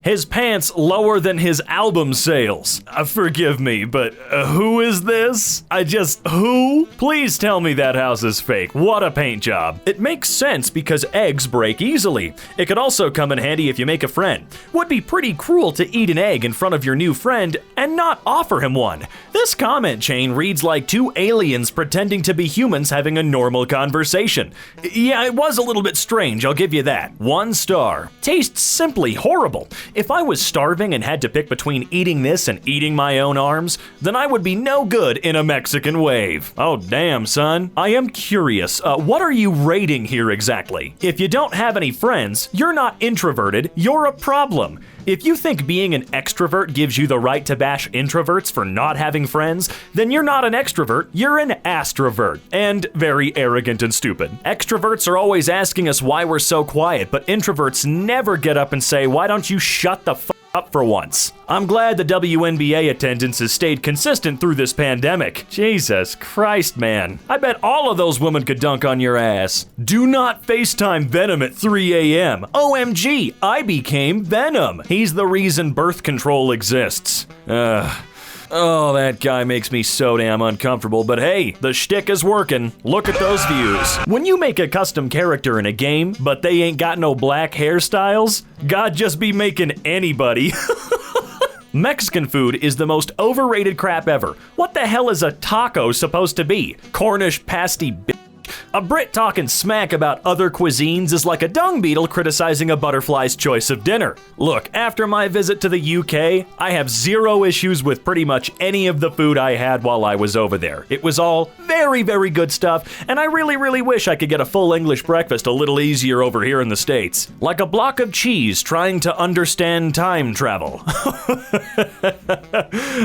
His pants lower than his album sales. Forgive me, but who is this? Who? Please tell me that house is fake. What a paint job. It makes sense because eggs break easily. It could also come in handy if you make a friend. Would be pretty cruel to eat an egg in front of your new friend and not offer him one. This comment chain reads like two aliens pretending to be humans having a normal conversation. Yeah, it was a little bit strange, I'll give you that. 1 star. Tastes simply horrible. If I was starving and had to pick between eating this and eating my own arms, then I would be no good in a Mexican wave. Oh damn, son. I am curious, what are you rating here exactly? If you don't have any friends, you're not introverted, you're a problem. If you think being an extrovert gives you the right to bash introverts for not having friends, then you're not an extrovert, you're an astrovert. And very arrogant and stupid. Extroverts are always asking us why we're so quiet, but introverts never get up and say, why don't you shut the f up for once? I'm glad the WNBA attendance has stayed consistent through this pandemic. Jesus Christ, man. I bet all of those women could dunk on your ass. Do not FaceTime Venom at 3 a.m. OMG, I became Venom. He's the reason birth control exists. Oh, that guy makes me so damn uncomfortable, but hey, the shtick is working. Look at those views. When you make a custom character in a game, but they ain't got no black hairstyles, God just be making anybody. Mexican food is the most overrated crap ever. What the hell is a taco supposed to be? Cornish pasty bitch? A Brit talking smack about other cuisines is like a dung beetle criticizing a butterfly's choice of dinner. Look, after my visit to the UK, I have zero issues with pretty much any of the food I had while I was over there. It was all very, very good stuff, and I really wish I could get a full English breakfast a little easier over here in the States. Like a block of cheese trying to understand time travel.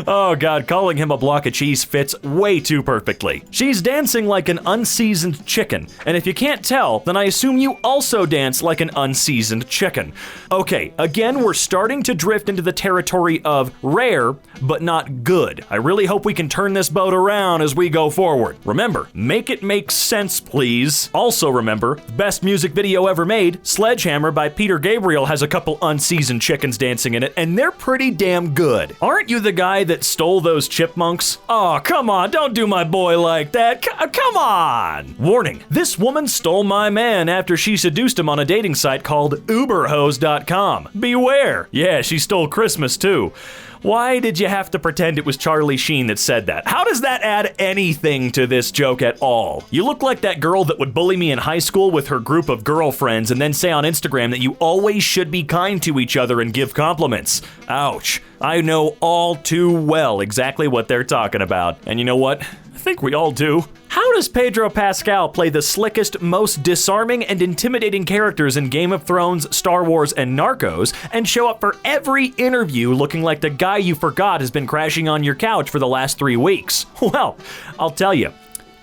Oh God, calling him a block of cheese fits way too perfectly. She's dancing like an unseasoned chicken, and if you can't tell, then I assume you also dance like an unseasoned chicken. Okay, again, we're starting to drift into the territory of rare, but not good. I really hope we can turn this boat around as we go forward. Remember, make it make sense, please. Also remember, the best music video ever made, Sledgehammer by Peter Gabriel, has a couple unseasoned chickens dancing in it, and they're pretty damn good. Aren't you the guy that stole those chipmunks? Oh, come on, don't do my boy like that. Come on! Warning, this woman stole my man after she seduced him on a dating site called uberhose.com. Beware. Yeah, she stole Christmas too. Why did you have to pretend it was Charlie Sheen that said that? How does that add anything to this joke at all? You look like that girl that would bully me in high school with her group of girlfriends and then say on Instagram that you always should be kind to each other and give compliments. Ouch. I know all too well exactly what they're talking about. And you know what? I think we all do. How does Pedro Pascal play the slickest, most disarming and intimidating characters in Game of Thrones, Star Wars, and Narcos, and show up for every interview looking like the guy you forgot has been crashing on your couch for the last 3 weeks? Well, I'll tell you.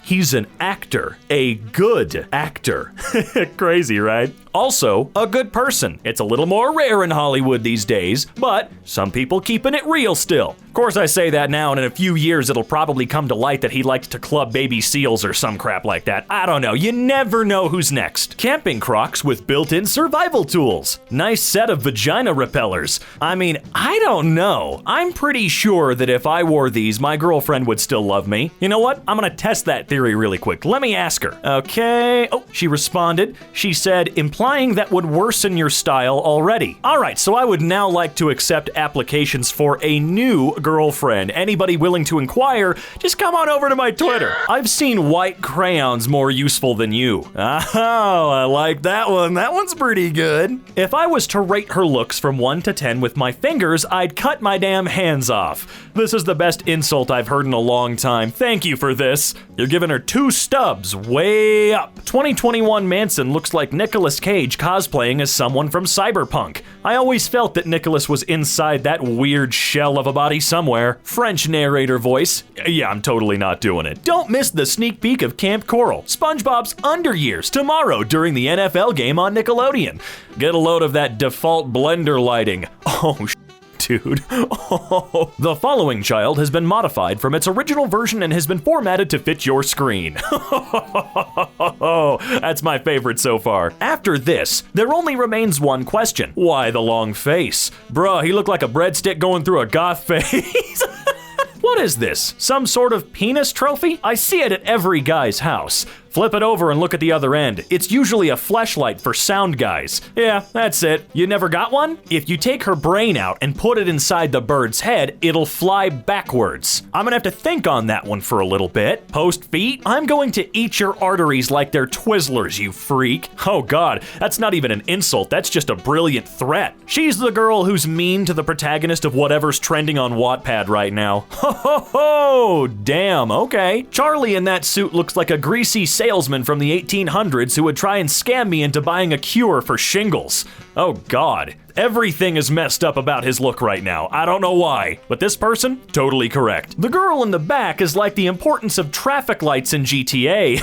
He's an actor. A good actor. Crazy, right? Also, a good person. It's a little more rare in Hollywood these days, but some people keeping it real still. Of course, I say that now, and in a few years it'll probably come to light that he liked to club baby seals or some crap like that. I don't know. You never know who's next. Camping Crocs with built-in survival tools. Nice set of vagina repellers. I mean, I don't know. I'm pretty sure that if I wore these, my girlfriend would still love me. You know what? I'm gonna test that theory really quick. Let me ask her. Okay. Oh, she responded. She said, implying that would worsen your style already. Alright, so I would now like to accept applications for a new girlfriend. Anybody willing to inquire, just come on over to my Twitter. I've seen white crayons more useful than you. Oh, I like that one. That one's pretty good. If I was to rate her looks from 1 to 10 with my fingers, I'd cut my damn hands off. This is the best insult I've heard in a long time. Thank you for this. You're giving her 2 stubs way up. 2021 Manson looks like Nicolas Cage cosplaying as someone from Cyberpunk. I always felt that Nicolas was inside that weird shell of a body somewhere. French narrator voice. Yeah, I'm totally not doing it. Don't miss the sneak peek of Camp Coral, SpongeBob's Underyears, tomorrow during the NFL game on Nickelodeon. Get a load of that default blender lighting. Oh, dude. Oh. The following child has been modified from its original version and has been formatted to fit your screen. Oh, that's my favorite so far. After this, there only remains one question. Why the long face? Bruh, he looked like a breadstick going through a goth phase. What is this? Some sort of penis trophy? I see it at every guy's house. Flip it over and look at the other end. It's usually a fleshlight for sound guys. Yeah, that's it. You never got one? If you take her brain out and put it inside the bird's head, it'll fly backwards. I'm gonna have to think on that one for a little bit. Post feet? I'm going to eat your arteries like they're Twizzlers, you freak. Oh god, that's not even an insult, that's just a brilliant threat. She's the girl who's mean to the protagonist of whatever's trending on Wattpad right now. Ho ho ho! Damn, okay. Charlie in that suit looks like a greasy salesman from the 1800s who would try and scam me into buying a cure for shingles. Oh god. Everything is messed up about his look right now. I don't know why, but this person, totally correct. The girl in the back is like the importance of traffic lights in GTA.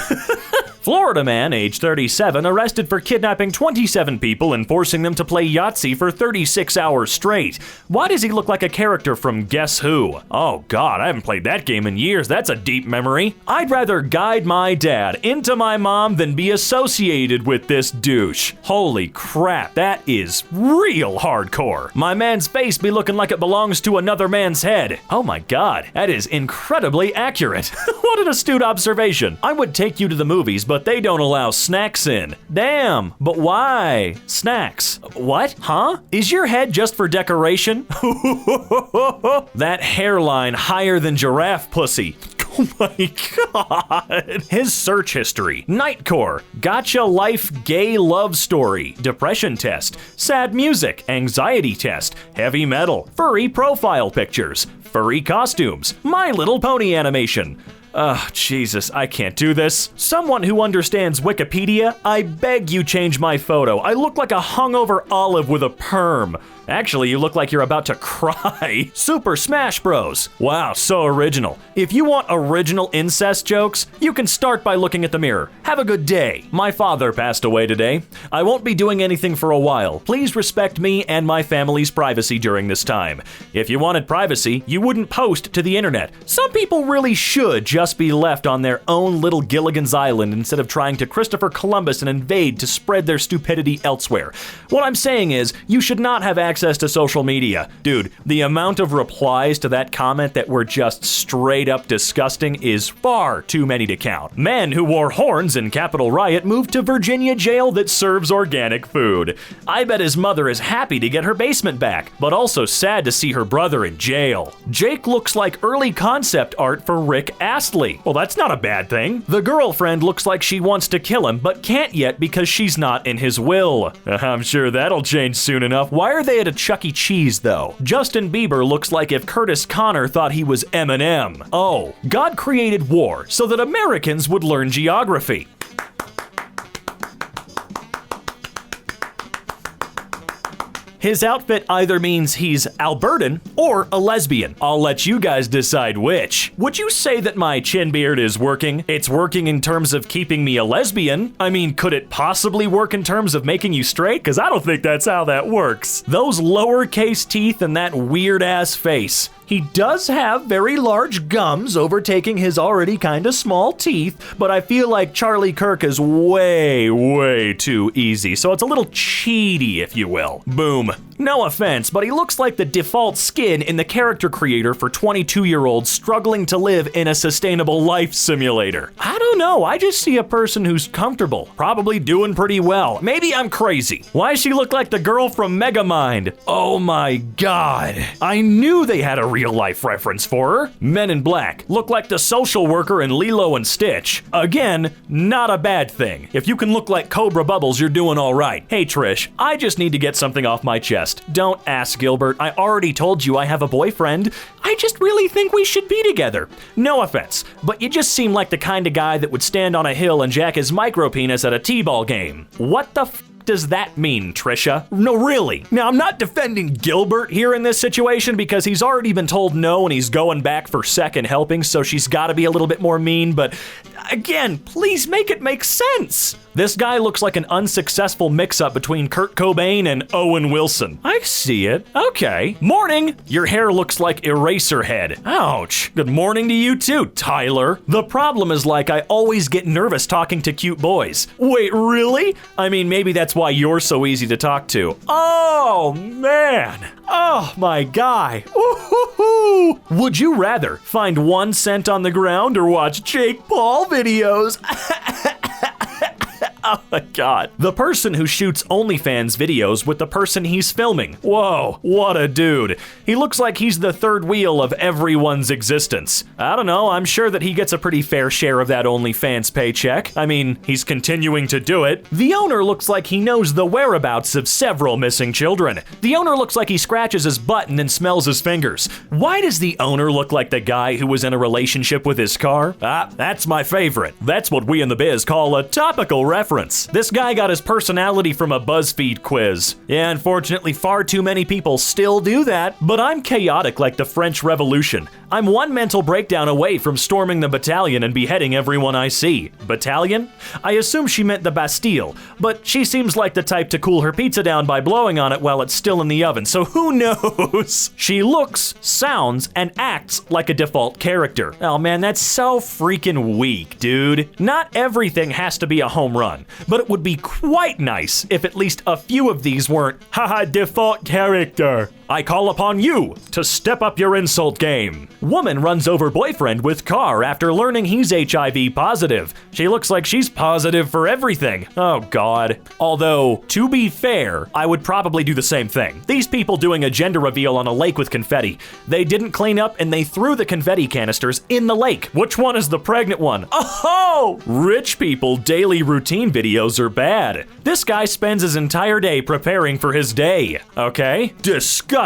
Florida man, age 37, arrested for kidnapping 27 people and forcing them to play Yahtzee for 36 hours straight. Why does he look like a character from Guess Who? Oh god, I haven't played that game in years. That's a deep memory. I'd rather guide my dad into my mom than be associated with this douche. Holy crap, that is real hardcore. My man's face be looking like it belongs to another man's head. Oh my god, that is incredibly accurate. What an astute observation. I would take you to the movies, but they don't allow snacks in. Damn, but why? Snacks. What? Huh? Is your head just for decoration? That hairline higher than giraffe pussy. Oh my god. His search history: Nightcore, Gotcha Life Gay Love Story, Depression Test, Sad Music, Anxiety Test, Heavy Metal, Furry Profile Pictures, Furry Costumes, My Little Pony Animation. Ugh, Jesus, I can't do this. Someone who understands Wikipedia, I beg you change my photo. I look like a hungover olive with a perm. Actually, you look like you're about to cry. Super Smash Bros. Wow, so original. If you want original incest jokes, you can start by looking at the mirror. Have a good day. My father passed away today. I won't be doing anything for a while. Please respect me and my family's privacy during this time. If you wanted privacy, you wouldn't post to the internet. Some people really should just be left on their own little Gilligan's Island instead of trying to Christopher Columbus and invade to spread their stupidity elsewhere. What I'm saying is, you should not have access to social media. Dude, the amount of replies to that comment that were just straight up disgusting is far too many to count. Men who wore horns in Capitol Riot moved to Virginia jail that serves organic food. I bet his mother is happy to get her basement back, but also sad to see her brother in jail. Jake looks like early concept art for Rick Astley. Well, that's not a bad thing. The girlfriend looks like she wants to kill him, but can't yet because she's not in his will. I'm sure that'll change soon enough. Why are they at a Chuck E. Cheese, though? Justin Bieber looks like if Curtis Connor thought he was Eminem. Oh, God created war so that Americans would learn geography. His outfit either means he's Albertan or a lesbian. I'll let you guys decide which. Would you say that my chin beard is working? It's working in terms of keeping me a lesbian. I mean, could it possibly work in terms of making you straight? Because I don't think that's how that works. Those lowercase teeth and that weird-ass face. He does have very large gums, overtaking his already kinda small teeth, but I feel like Charlie Kirk is way too easy, so it's a little cheaty, if you will. Boom. No offense, but he looks like the default skin in the character creator for 22-year-olds struggling to live in a sustainable life simulator. I don't know, I just see a person who's comfortable, probably doing pretty well. Maybe I'm crazy. Why does she look like the girl from Megamind? Oh my god. I knew they had a real-life reference for her. Men in Black look like the social worker in Lilo and Stitch. Again, not a bad thing. If you can look like Cobra Bubbles, you're doing all right. Hey Trish, I just need to get something off my chest. Don't ask, Gilbert. I already told you I have a boyfriend. I just really think we should be together. No offense, but you just seem like the kind of guy that would stand on a hill and jack his micro-penis at a t-ball game. What the f does that mean, Trisha? No, really. Now, I'm not defending Gilbert here in this situation because he's already been told no and he's going back for second helping, so she's got to be a little bit more mean, but Again, please make it make sense. This guy looks like an unsuccessful mix-up between Kurt Cobain and Owen Wilson. I see it. Okay. Morning! Your hair looks like Eraserhead. Ouch. Good morning to you too, Tyler. The problem is, like, I always get nervous talking to cute boys. Wait, really? I mean, maybe that's why you're so easy to talk to. Oh, man. Oh, my guy. Ooh-hoo-hoo. Would you rather find 1 cent on the ground or watch Jake Paul videos? Oh my god. The person who shoots OnlyFans videos with the person he's filming. Whoa, what a dude. He looks like he's the third wheel of everyone's existence. I don't know, I'm sure that he gets a pretty fair share of that OnlyFans paycheck. I mean, he's continuing to do it. The owner looks like he knows the whereabouts of several missing children. The owner looks like he scratches his butt and then smells his fingers. Why does the owner look like the guy who was in a relationship with his car? Ah, that's my favorite. That's what we in the biz call a topical reference. This guy got his personality from a BuzzFeed quiz. Yeah, unfortunately, far too many people still do that, but I'm chaotic like the French Revolution. I'm one mental breakdown away from storming the battalion and beheading everyone I see. Battalion? I assume she meant the Bastille, but she seems like the type to cool her pizza down by blowing on it while it's still in the oven, so who knows? She looks, sounds, and acts like a default character. Oh man, that's so freaking weak, dude. Not everything has to be a home run, but it would be quite nice if at least a few of these weren't, haha, default character. I call upon you to step up your insult game. Woman runs over boyfriend with car after learning he's HIV positive. She looks like she's positive for everything. Oh god. Although, to be fair, I would probably do the same thing. These people doing a gender reveal on a lake with confetti. They didn't clean up and they threw the confetti canisters in the lake. Which one is the pregnant one? Oh! Rich people daily routine videos are bad. This guy spends his entire day preparing for his day. Okay? Disgusting.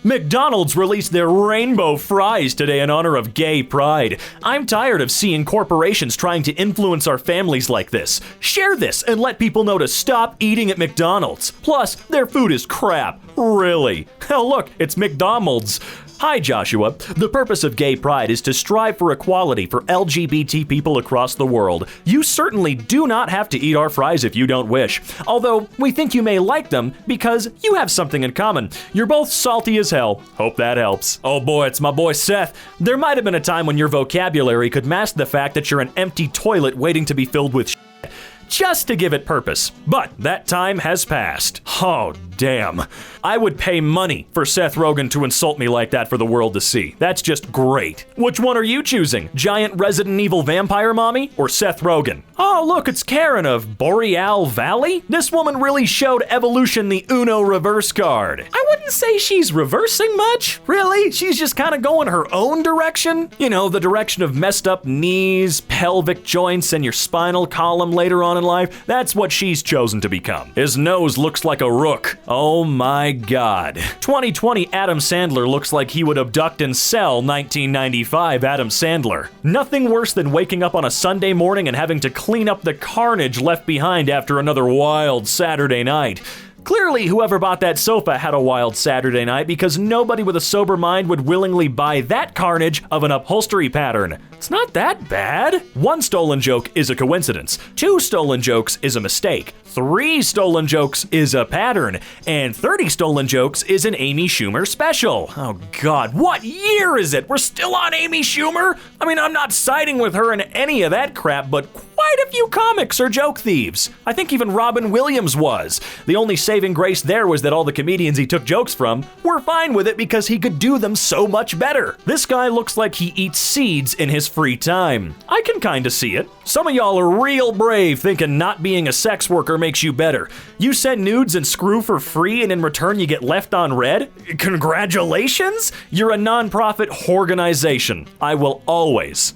McDonald's released their rainbow fries today in honor of gay pride. I'm tired of seeing corporations trying to influence our families like this. Share this and let people know to stop eating at McDonald's. Plus, their food is crap. Really? Hell, look, it's McDonald's. Hi, Joshua. The purpose of Gay Pride is to strive for equality for LGBT people across the world. You certainly do not have to eat our fries if you don't wish. Although, we think you may like them because you have something in common. You're both salty as hell. Hope that helps. Oh boy, it's my boy Seth. There might have been a time when your vocabulary could mask the fact that you're an empty toilet waiting to be filled with shit, just to give it purpose. But that time has passed. Oh, damn. I would pay money for Seth Rogen to insult me like that for the world to see. That's just great. Which one are you choosing? Giant Resident Evil vampire mommy or Seth Rogen? Oh, look, it's Karen of Boreal Valley. This woman really showed evolution the Uno reverse card. I wouldn't say she's reversing much. Really? She's just kind of going her own direction. You know, the direction of messed up knees, pelvic joints, and your spinal column later on in life. That's what she's chosen to become. His nose looks like a rook. Oh my god. 2020 Adam Sandler looks like he would abduct and sell 1995 Adam Sandler. Nothing worse than waking up on a Sunday morning and having to clean up the carnage left behind after another wild Saturday night. Clearly, whoever bought that sofa had a wild Saturday night because nobody with a sober mind would willingly buy that carnage of an upholstery pattern. It's not that bad. 1 stolen joke is a coincidence. 2 stolen jokes is a mistake. 3 stolen jokes is a pattern. And 30 stolen jokes is an Amy Schumer special. Oh god, what year is it? We're still on Amy Schumer? I mean, I'm not siding with her in any of that crap, but quite a few comics are joke thieves. I think even Robin Williams was. The only saving grace there was that all the comedians he took jokes from were fine with it because he could do them so much better. This guy looks like he eats seeds in his free time. I can kinda see it. Some of y'all are real brave thinking not being a sex worker makes you better. You send nudes and screw for free and in return you get left on red? Congratulations! You're a non-profit organization. I will always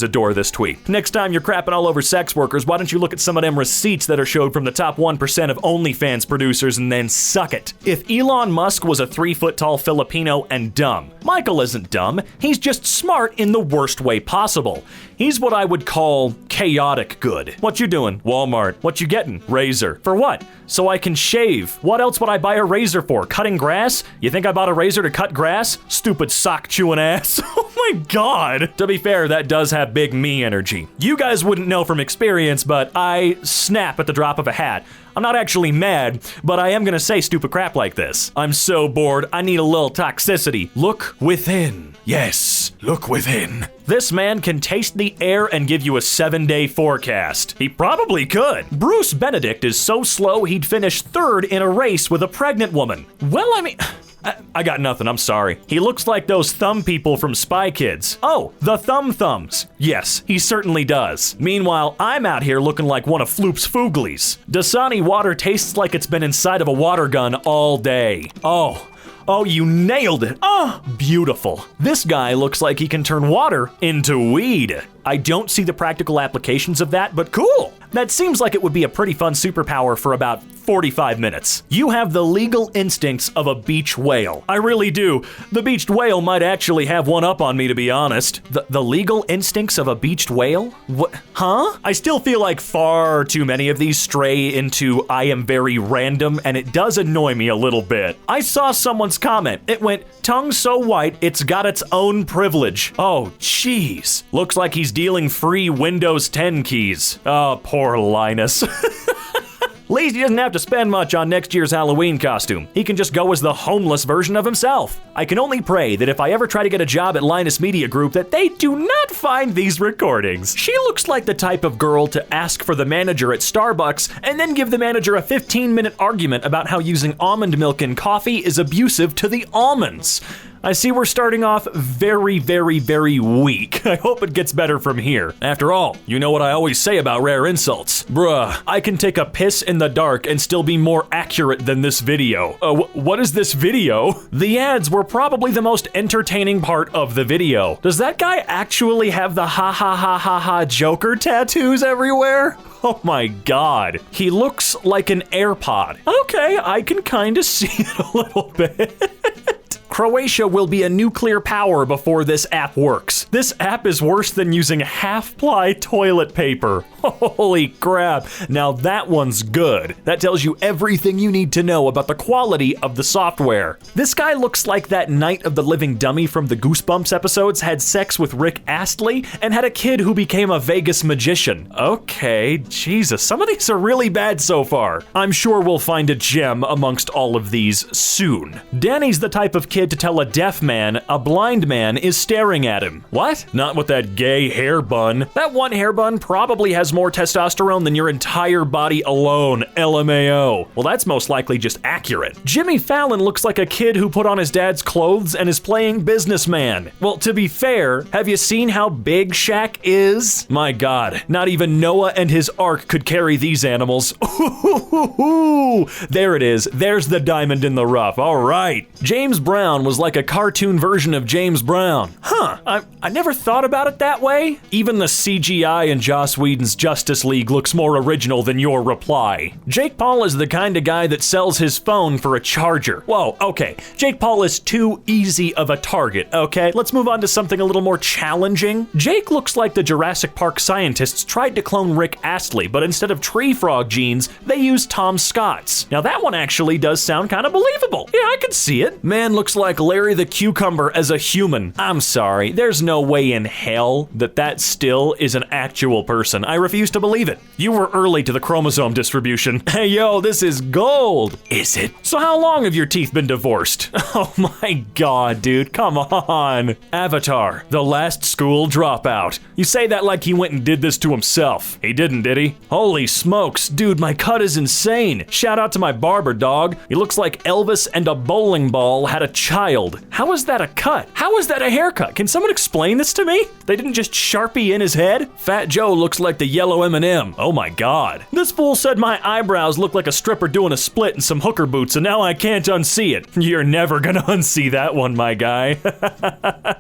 adore this tweet. Next time you're crapping all over sex workers, why don't you look at some of them receipts that are showed from the top 1% of OnlyFans producers and then suck it. If Elon Musk was a 3-foot-tall Filipino and dumb, Michael isn't dumb, he's just smart in the worst way possible. He's what I would call chaotic good. What you doing? Walmart. What you getting? Razor. For what? So I can shave. What else would I buy a razor for? Cutting grass? You think I bought a razor to cut grass? Stupid sock chewing ass. Oh my my god. To be fair, that does have big me energy. You guys wouldn't know from experience, but I snap at the drop of a hat. I'm not actually mad, but I am gonna say stupid crap like this. I'm so bored, I need a little toxicity. Look within. Yes, look within. This man can taste the air and give you a 7-day forecast. He probably could. Bruce Benedict is so slow he'd finish 3rd in a race with a pregnant woman. Well, I mean... I got nothing, I'm sorry. He looks like those thumb people from Spy Kids. Oh, the thumb thumbs. Yes, he certainly does. Meanwhile, I'm out here looking like one of Floop's Fooglies. Dasani water tastes like it's been inside of a water gun all day. Oh, you nailed it. Oh, beautiful. This guy looks like he can turn water into weed. I don't see the practical applications of that, but cool. That seems like it would be a pretty fun superpower for about 45 minutes. You have the legal instincts of a beach whale. I really do. The beached whale might actually have one up on me, to be honest. The legal instincts of a beached whale? What? Huh? I still feel like far too many of these stray into I am very random, and it does annoy me a little bit. I saw someone's comment. It went, tongue so white, it's got its own privilege. Oh, jeez. Looks like he's dealing free Windows 10 keys. Oh, poor Linus. At least he doesn't have to spend much on next year's Halloween costume. He can just go as the homeless version of himself. I can only pray that if I ever try to get a job at Linus Media Group that they do not find these recordings. She looks like the type of girl to ask for the manager at Starbucks and then give the manager a 15-minute argument about how using almond milk in coffee is abusive to the almonds. I see we're starting off very, very, very weak. I hope it gets better from here. After all, you know what I always say about Rareinsults. Bruh, I can take a piss in the dark and still be more accurate than this video. What is this video? The ads were probably the most entertaining part of the video. Does that guy actually have the ha ha ha ha ha Joker tattoos everywhere? Oh my god. He looks like an AirPod. Okay, I can kinda see it a little bit. Croatia will be a nuclear power before this app works. This app is worse than using half-ply toilet paper. Holy crap. Now that one's good. That tells you everything you need to know about the quality of the software. This guy looks like that Night of the Living Dummy from the Goosebumps episodes had sex with Rick Astley and had a kid who became a Vegas magician. Okay, Jesus, some of these are really bad so far. I'm sure we'll find a gem amongst all of these soon. Danny's the type of kid to tell a deaf man a blind man is staring at him. What? Not with that gay hair bun. That one hair bun probably has more testosterone than your entire body alone, LMAO. Well, that's most likely just accurate. Jimmy Fallon looks like a kid who put on his dad's clothes and is playing businessman. Well, to be fair, have you seen how big Shaq is? My god, not even Noah and his ark could carry these animals. Ooh, there it is. There's the diamond in the rough. All right. James Brown was like a cartoon version of James Brown. Huh, I never thought about it that way. Even the CGI in Joss Whedon's Justice League looks more original than your reply. Jake Paul is the kind of guy that sells his phone for a charger. Whoa, okay, Jake Paul is too easy of a target, okay? Let's move on to something a little more challenging. Jake looks like the Jurassic Park scientists tried to clone Rick Astley, but instead of tree frog genes, they used Tom Scott's. Now that one actually does sound kind of believable. Yeah, I can see it. Man looks like Larry the Cucumber as a human. I'm sorry, there's no way in hell that still is an actual person. I refuse to believe it. You were early to the chromosome distribution. Hey yo, this is gold. Is it? So how long have your teeth been divorced? Oh my god, dude, come on. Avatar, the last school dropout. You say that like he went and did this to himself. He didn't, did he? Holy smokes, dude, my cut is insane. Shout out to my barber, dog. He looks like Elvis and a bowling ball had a child. How is that a cut? How is that a haircut? Can someone explain this to me? They didn't just Sharpie in his head? Fat Joe looks like the yellow M&M. Oh my god. This fool said my eyebrows look like a stripper doing a split in some hooker boots, and now I can't unsee it. You're never gonna unsee that one, my guy.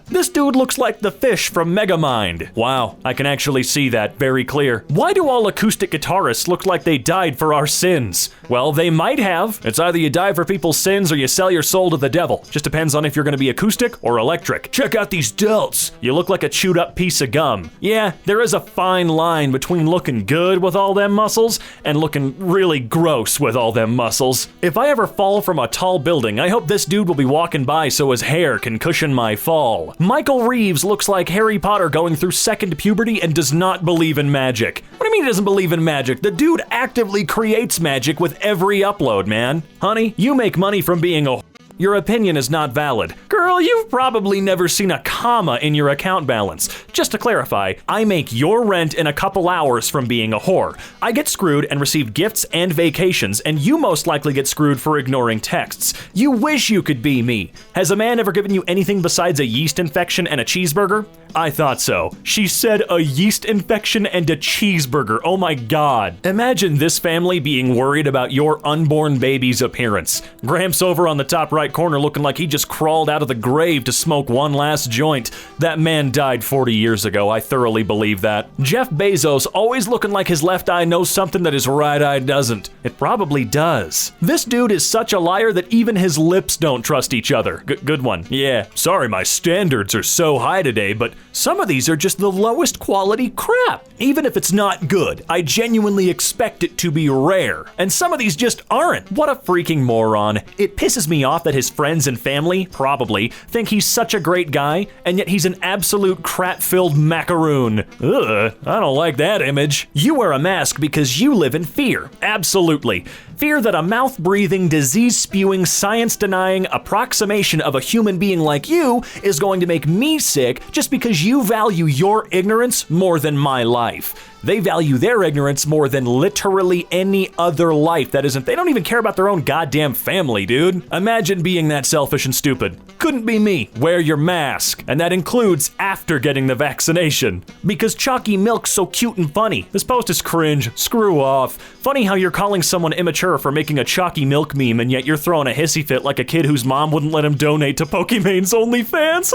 This dude looks like the fish from Megamind. Wow, I can actually see that very clear. Why do all acoustic guitarists look like they died for our sins? Well, they might have. It's either you die for people's sins or you sell your soul to the devil. Just Just depends on if you're gonna be acoustic or electric. Check out these delts. You look like a chewed up piece of gum. Yeah, there is a fine line between looking good with all them muscles and looking really gross with all them muscles. If I ever fall from a tall building, I hope this dude will be walking by so his hair can cushion my fall. Michael Reeves looks like Harry Potter going through second puberty and does not believe in magic. What do you mean he doesn't believe in magic? The dude actively creates magic with every upload, man. Honey, you make money from being a your opinion is not valid. Girl, you've probably never seen a comma in your account balance. Just to clarify, I make your rent in a couple hours from being a whore. I get screwed and receive gifts and vacations, and you most likely get screwed for ignoring texts. You wish you could be me. Has a man ever given you anything besides a yeast infection and a cheeseburger? I thought so. She said a yeast infection and a cheeseburger. Oh my god. Imagine this family being worried about your unborn baby's appearance. Gramps over on the top right corner looking like he just crawled out of the grave to smoke one last joint. That man died 40 years ago. I thoroughly believe that. Jeff Bezos always looking like his left eye knows something that his right eye doesn't. It probably does. This dude is such a liar that even his lips don't trust each other. Good one. Yeah, sorry my standards are so high today, but some of these are just the lowest quality crap. Even if it's not good, I genuinely expect it to be rare. And some of these just aren't. What a freaking moron. It pisses me off that his friends and family, probably, think he's such a great guy, and yet he's an absolute crap-filled macaroon. Ugh, I don't like that image. You wear a mask because you live in fear. Absolutely. Fear that a mouth-breathing, disease-spewing, science-denying approximation of a human being like you is going to make me sick just because you value your ignorance more than my life. They value their ignorance more than literally any other life that isn't. They don't even care about their own goddamn family, dude. Imagine being that selfish and stupid. Couldn't be me. Wear your mask. And that includes after getting the vaccination. Because chalky milk's so cute and funny. This post is cringe. Screw off. Funny how you're calling someone immature for making a chalky milk meme and yet you're throwing a hissy fit like a kid whose mom wouldn't let him donate to Pokemon's OnlyFans.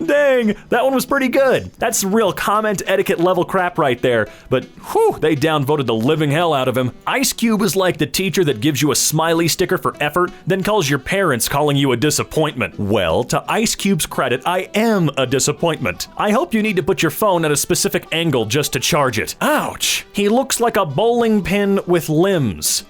Dang, that one was pretty good. That's real comment etiquette level crap right there. But whew, they downvoted the living hell out of him. Ice Cube is like the teacher that gives you a smiley sticker for effort, then calls your parents calling you a disappointment. Well, to Ice Cube's credit, I am a disappointment. I hope you need to put your phone at a specific angle just to charge it. Ouch. He looks like a bowling pin with limbs.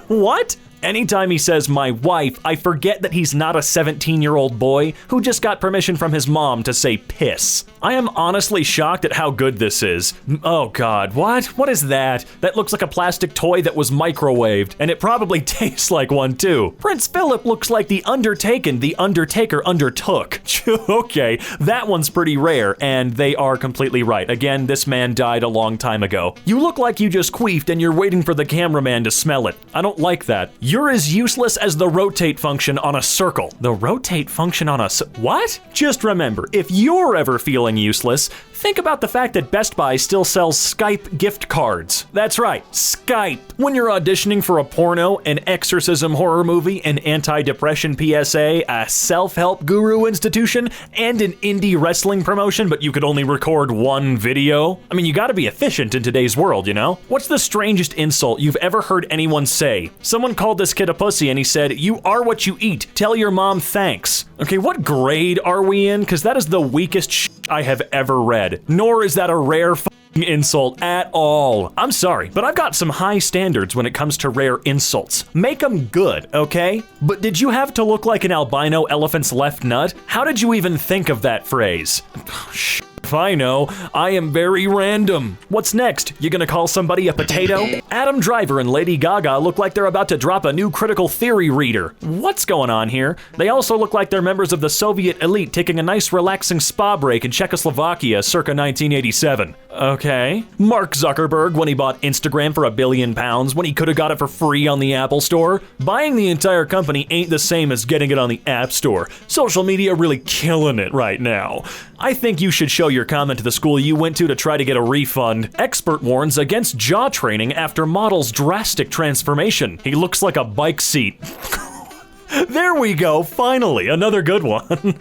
What? Anytime he says my wife, I forget that he's not a 17-year-old boy who just got permission from his mom to say piss. I am honestly shocked at how good this is. Oh god, what? What is that? That looks like a plastic toy that was microwaved, and it probably tastes like one too. Prince Philip looks like the Undertaken the Undertaker undertook. Okay, that one's pretty rare, and they are completely right. Again, this man died a long time ago. You look like you just queefed and you're waiting for the cameraman to smell it. I don't like that. You're as useless as the rotate function on a circle. The rotate function on a what? Just remember, if you're ever feeling useless, think about the fact that Best Buy still sells Skype gift cards. That's right, Skype. When you're auditioning for a porno, an exorcism horror movie, an anti-depression PSA, a self-help guru institution, and an indie wrestling promotion, but you could only record one video. I mean, you gotta be efficient in today's world, you know? What's the strangest insult you've ever heard anyone say? Someone called this kid a pussy and he said, "You are what you eat. Tell your mom thanks." Okay, what grade are we in? Because that is the weakest shit I have ever read. Nor is that a rare insult at all. I'm sorry, but I've got some high standards when it comes to rare insults. Make them good, okay? But did you have to look like an albino elephant's left nut? How did you even think of that phrase? If I know, I am very random. What's next? You gonna call somebody a potato? Adam Driver and Lady Gaga look like they're about to drop a new critical theory reader. What's going on here? They also look like they're members of the Soviet elite taking a nice relaxing spa break in Czechoslovakia circa 1987. Okay. Mark Zuckerberg when he bought Instagram for £1 billion when he could have got it for free on the Apple Store. Buying the entire company ain't the same as getting it on the App Store. Social media really killing it right now. I think you should show your comment to the school you went to try to get a refund. Expert warns against jaw training after model's drastic transformation. He looks like a bike seat. There we go, finally, another good one.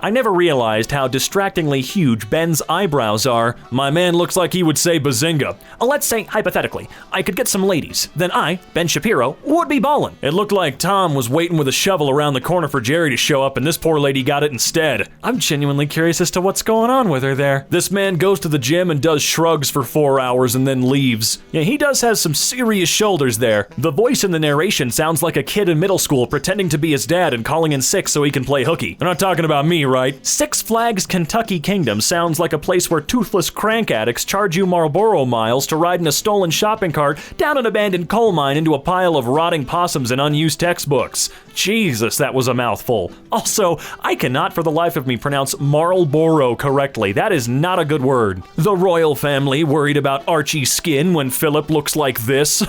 I never realized how distractingly huge Ben's eyebrows are. My man looks like he would say bazinga. Let's say, hypothetically, I could get some ladies. Then I, Ben Shapiro, would be ballin'. It looked like Tom was waiting with a shovel around the corner for Jerry to show up, and this poor lady got it instead. I'm genuinely curious as to what's going on with her there. This man goes to the gym and does shrugs for 4 hours and then leaves. Yeah, he does have some serious shoulders there. The voice in the narration sounds like a kid in middle school pretending to be his dad and calling in sick so he can play hooky. I'm not talking about me, right? Six Flags Kentucky Kingdom sounds like a place where toothless crank addicts charge you Marlboro miles to ride in a stolen shopping cart down an abandoned coal mine into a pile of rotting possums and unused textbooks. Jesus, that was a mouthful. Also, I cannot for the life of me pronounce Marlboro correctly. That is not a good word. The royal family worried about Archie's skin when Philip looks like this.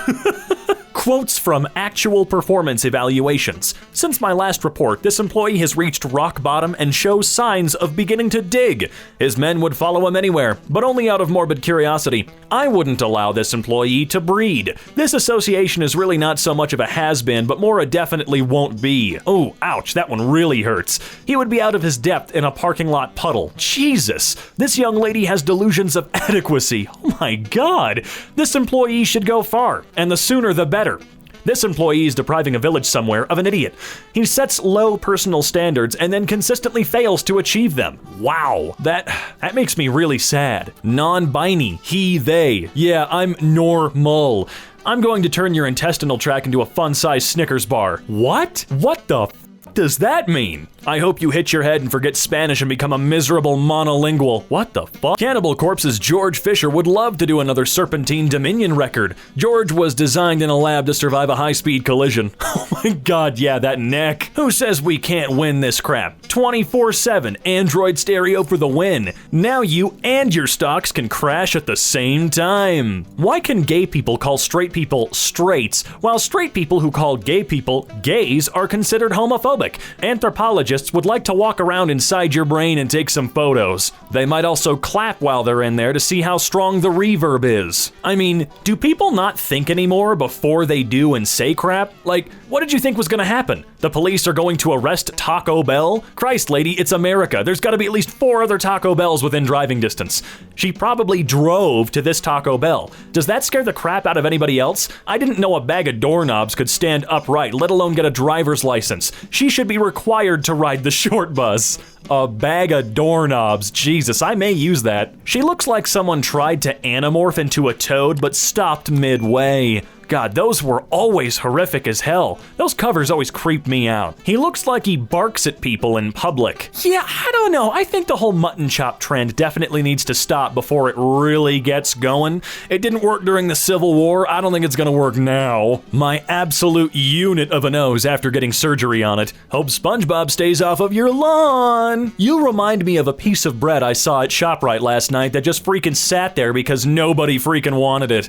Quotes from actual performance evaluations. Since my last report, this employee has reached rock bottom and shows signs of beginning to dig. His men would follow him anywhere, but only out of morbid curiosity. I wouldn't allow this employee to breed. This association is really not so much of a has-been, but more a definitely won't be. Oh, ouch, that one really hurts. He would be out of his depth in a parking lot puddle. Jesus, this young lady has delusions of adequacy. Oh my God. This employee should go far, and the sooner the better. This employee is depriving a village somewhere of an idiot. He sets low personal standards and then consistently fails to achieve them. Wow, that makes me really sad. Non-binary, he, they. Yeah, I'm normal. I'm going to turn your intestinal tract into a fun-sized Snickers bar. What? What the does that mean? I hope you hit your head and forget Spanish and become a miserable monolingual. What the fuck? Cannibal Corpse's George Fisher would love to do another Serpentine Dominion record. George was designed in a lab to survive a high-speed collision. Oh my God, yeah, that neck. Who says we can't win this crap? 24/7, Android stereo for the win. Now you and your stocks can crash at the same time. Why can gay people call straight people straights, while straight people who call gay people gays are considered homophobic? Anthropologists would like to walk around inside your brain and take some photos. They might also clap while they're in there to see how strong the reverb is. I mean, do people not think anymore before they do and say crap? Like, what did you think was gonna happen? The police are going to arrest Taco Bell? Christ, lady, it's America. There's gotta be at least 4 other Taco Bells within driving distance. She probably drove to this Taco Bell. Does that scare the crap out of anybody else? I didn't know a bag of doorknobs could stand upright, let alone get a driver's license. She should be required to ride the short bus. A bag of doorknobs. Jesus, I may use that. She looks like someone tried to anamorph into a toad but stopped midway. God, those were always horrific as hell. Those covers always creep me out. He looks like he barks at people in public. Yeah, I don't know. I think the whole mutton chop trend definitely needs to stop before it really gets going. It didn't work during the Civil War. I don't think it's gonna work now. My absolute unit of a nose after getting surgery on it. Hope SpongeBob stays off of your lawn. You remind me of a piece of bread I saw at ShopRite last night that just freaking sat there because nobody freaking wanted it.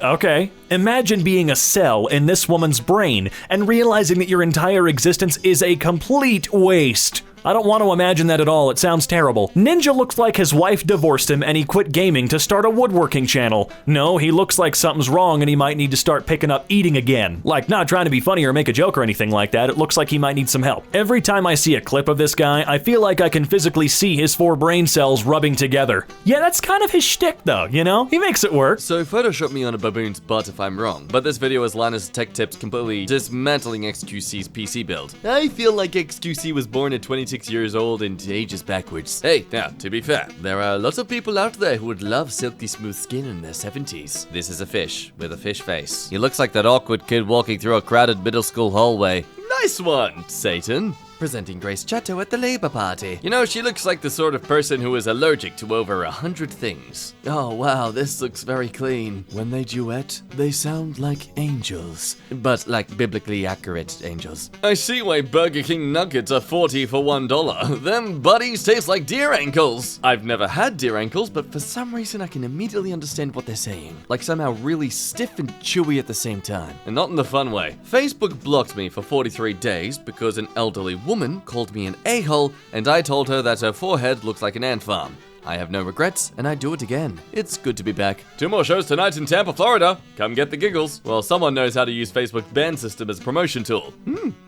Okay. Imagine being a cell in this woman's brain and realizing that your entire existence is a complete waste. I don't want to imagine that at all, it sounds terrible. Ninja looks like his wife divorced him and he quit gaming to start a woodworking channel. No, he looks like something's wrong and he might need to start picking up eating again. Like, not trying to be funny or make a joke or anything like that, it looks like he might need some help. Every time I see a clip of this guy, I feel like I can physically see his 4 brain cells rubbing together. Yeah, that's kind of his shtick though, you know? He makes it work. So Photoshop me on a baboon's butt if I'm wrong, but this video is Linus Tech Tips completely dismantling XQC's PC build. I feel like XQC was born at 26 years old and ages backwards. Hey, now, to be fair, there are lots of people out there who would love silky smooth skin in their 70s. This is a fish with a fish face. He looks like that awkward kid walking through a crowded middle school hallway. Nice one, Satan. Presenting Grace Chatto at the Labour Party. You know, she looks like the sort of person who is allergic to over 100 things. Oh wow, this looks very clean. When they duet, they sound like angels. But like biblically accurate angels. I see why Burger King nuggets are 40 for $1. Them buddies taste like deer ankles. I've never had deer ankles, but for some reason I can immediately understand what they're saying. Like somehow really stiff and chewy at the same time. And not in the fun way. Facebook blocked me for 43 days because an elderly woman called me an a-hole and I told her that her forehead looks like an ant farm. I have no regrets, and I'd do it again. It's good to be back. 2 more shows tonight in Tampa, Florida. Come get the giggles. Well, someone knows how to use Facebook ban system as a promotion tool.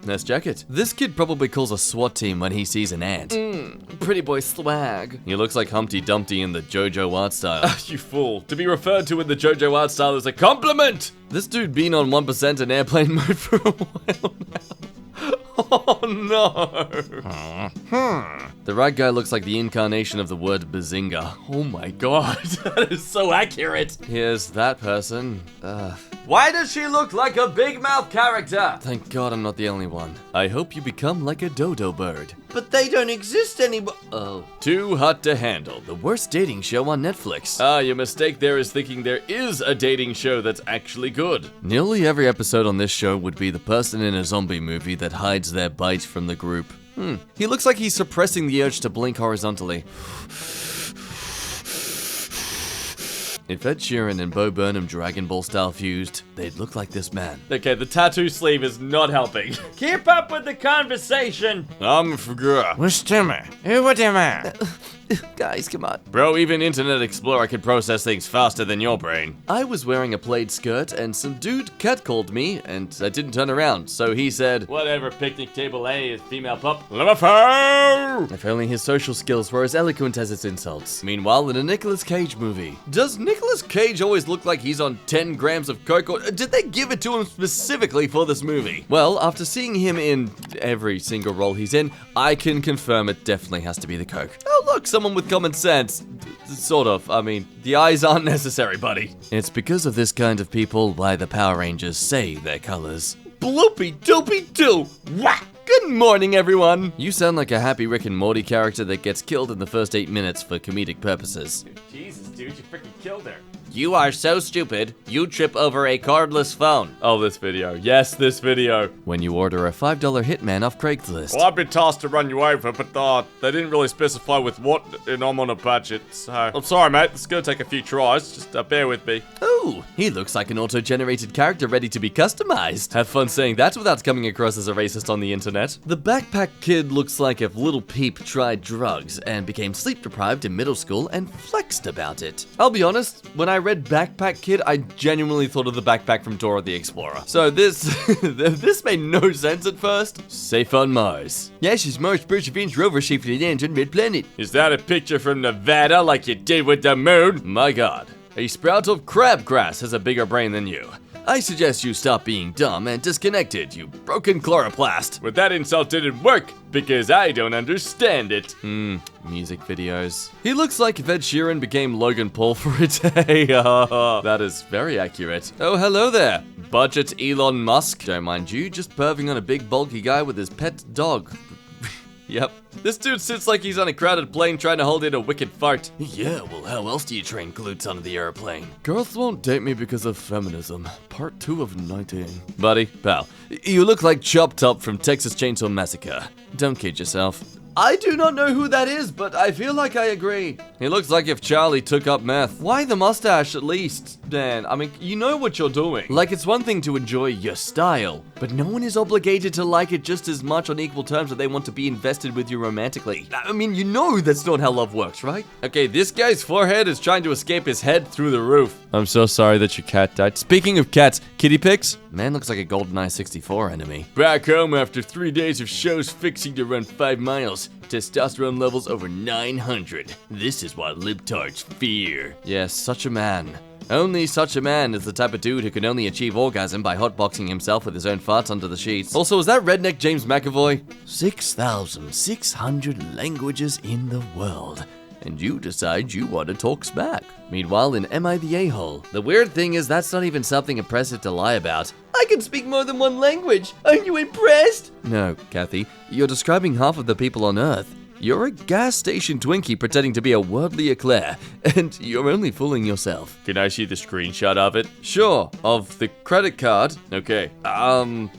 Nice jacket. This kid probably calls a SWAT team when he sees an ant. Pretty boy swag. He looks like Humpty Dumpty in the JoJo art style. You fool. To be referred to in the JoJo art style is a compliment! This dude been on 1% in airplane mode for a while now. Oh no! The right guy looks like the incarnation of the word bazinga. Oh my god, that is so accurate! Here's that person. Why does she look like a big mouth character? Thank god I'm not the only one. I hope you become like a dodo bird. But they don't exist anymore. Oh. Too Hot to Handle, the worst dating show on Netflix. Your mistake there is thinking there is a dating show that's actually good. Nearly every episode on this show would be the person in a zombie movie that hides their bite from the group. He looks like he's suppressing the urge to blink horizontally. If Ed Sheeran and Bo Burnham Dragon Ball style fused, they'd look like this man. Okay, the tattoo sleeve is not helping. Keep up with the conversation! I'm Fugura. Guys, come on. Bro, even Internet Explorer can process things faster than your brain. I was wearing a plaid skirt and some dude catcalled me and I didn't turn around, so he said, "Whatever, picnic table A is female pup. LMFAO!" If only his social skills were as eloquent as its insults. Meanwhile, in a Nicolas Cage movie, does Nicolas Cage always look like he's on 10 grams of coke, or did they give it to him specifically for this movie? Well, after seeing him in every single role he's in, I can confirm it definitely has to be the coke. Oh look, someone with common sense. Sort of. I mean, the eyes aren't necessary, buddy. It's because of this kind of people why the Power Rangers say their colors. Bloopy doopy doo! Whack! Good morning, everyone! You sound like a happy Rick and Morty character that gets killed in the first 8 minutes for comedic purposes. Jesus, dude, you freaking killed her. You are so stupid, you trip over a cordless phone. Oh, this video. Yes, this video. When you order a $5 hitman off Craigslist. Well, I've been tasked to run you over, but they didn't really specify with what, and I'm on a budget, so... I'm sorry, mate, it's gonna take a few tries, just bear with me. Ooh, he looks like an auto-generated character ready to be customized. Have fun saying that without coming across as a racist on the internet. The backpack kid looks like if Little Peep tried drugs and became sleep-deprived in middle school and flexed about it. I'll be honest, when I read Backpack Kid, I genuinely thought of the backpack from Dora the Explorer. So this made no sense at first. Safe on Mars. Yes, it's Mars Perseverance rover safely lands on Red Planet. Is that a picture from Nevada like you did with the moon? My god. A sprout of crabgrass has a bigger brain than you. I suggest you stop being dumb and disconnected, you broken chloroplast. But that insult didn't work, because I don't understand it. Music videos. He looks like if Ed Sheeran became Logan Paul for a day. That is very accurate. Oh, hello there, budget Elon Musk. Don't mind you, just perving on a big bulky guy with his pet dog. Yep. This dude sits like he's on a crowded plane trying to hold in a wicked fart. Yeah, well, how else do you train glutes onto the airplane? Girls won't date me because of feminism. Part 2 of 19. Buddy, pal, you look like Chop Top from Texas Chainsaw Massacre. Don't kid yourself. I do not know who that is, but I feel like I agree. He looks like if Charlie took up meth. Why the mustache at least? Dan, I mean, you know what you're doing. Like, it's one thing to enjoy your style, but no one is obligated to like it just as much on equal terms that they want to be invested with you romantically. I mean, you know that's not how love works, right? Okay, this guy's forehead is trying to escape his head through the roof. I'm so sorry that your cat died. Speaking of cats, kitty pics? Man looks like a GoldenEye 64 enemy. Back home after 3 days of shows fixing to run 5 miles. Testosterone levels over 900. This is what libtards fear. Yes, such a man. Only such a man is the type of dude who can only achieve orgasm by hotboxing himself with his own farts under the sheets. Also, is that redneck James McAvoy? 6,600 languages in the world. And you decide you want to talk smack. Meanwhile, in Am I the A-hole? The weird thing is that's not even something impressive to lie about. I can speak more than one language. Aren't you impressed? No, Kathy. You're describing half of the people on Earth. You're a gas station Twinkie pretending to be a worldly eclair, and you're only fooling yourself. Can I see the screenshot of it? Sure, of the credit card. Okay, I'm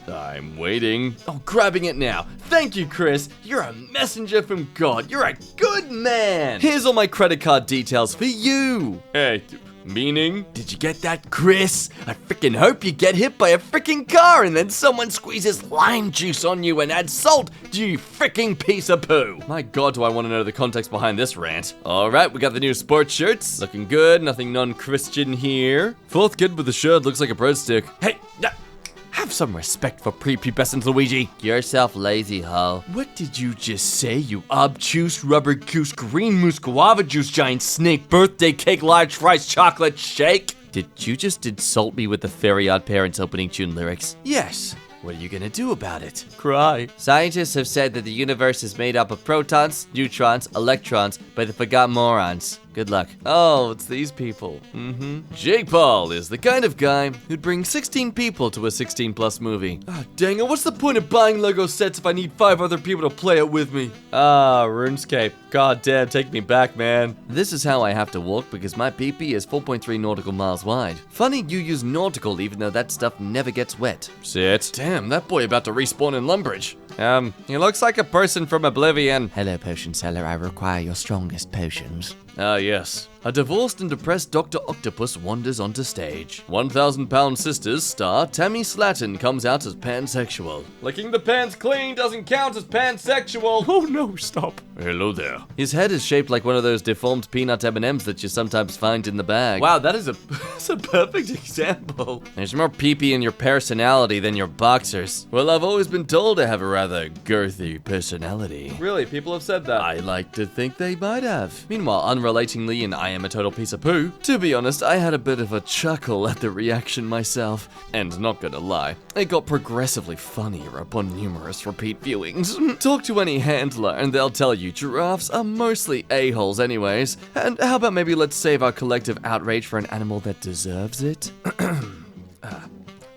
waiting. Oh, grabbing it now. Thank you, Chris. You're a messenger from God. You're a good man. Here's all my credit card details for you. Hey, Meaning? Did you get that, Chris? I freaking hope you get hit by a freaking car and then someone squeezes lime juice on you and adds salt, you freaking piece of poo. My god, do I want to know the context behind this rant. Alright, we got the new sports shirts. Looking good, nothing non-Christian here. Fourth kid with the shirt looks like a breadstick. Hey, have some respect for prepubescent Luigi. Yourself lazy hoe. What did you just say, you obtuse rubber goose green moose guava juice giant snake birthday cake large rice chocolate shake? Did you just insult me with the Fairy Odd Parents opening tune lyrics? Yes. What are you gonna do about it? Cry. Scientists have said that the universe is made up of protons, neutrons, electrons, but they forgot morons. Good luck. Oh, it's these people. Jake Paul is the kind of guy who'd bring 16 people to a 16+ movie. Ah, dang it, what's the point of buying Lego sets if I need 5 other people to play it with me? Ah, RuneScape. God damn, take me back, man. This is how I have to walk because my pee-pee is 4.3 nautical miles wide. Funny you use nautical even though that stuff never gets wet. Sit. Damn, that boy about to respawn in Lumbridge. He looks like a person from Oblivion. Hello, potion seller, I require your strongest potions. Ah, yes. A divorced and depressed Dr. Octopus wanders onto stage. 1,000-pound sisters star Tammy Slatton comes out as pansexual. Licking the pants clean doesn't count as pansexual. Oh no, stop. Hello there. His head is shaped like one of those deformed peanut M&Ms that you sometimes find in the bag. Wow, that is that's a perfect example. There's more pee-pee in your personality than your boxers. Well, I've always been told I have a rather girthy personality. Really, people have said that? I like to think they might have. Meanwhile, unrelatingly, and I am a total piece of poo. To be honest, I had a bit of a chuckle at the reaction myself. And not gonna lie, it got progressively funnier upon numerous repeat viewings. Talk to any handler and they'll tell you giraffes are mostly a-holes anyways. And how about maybe let's save our collective outrage for an animal that deserves it?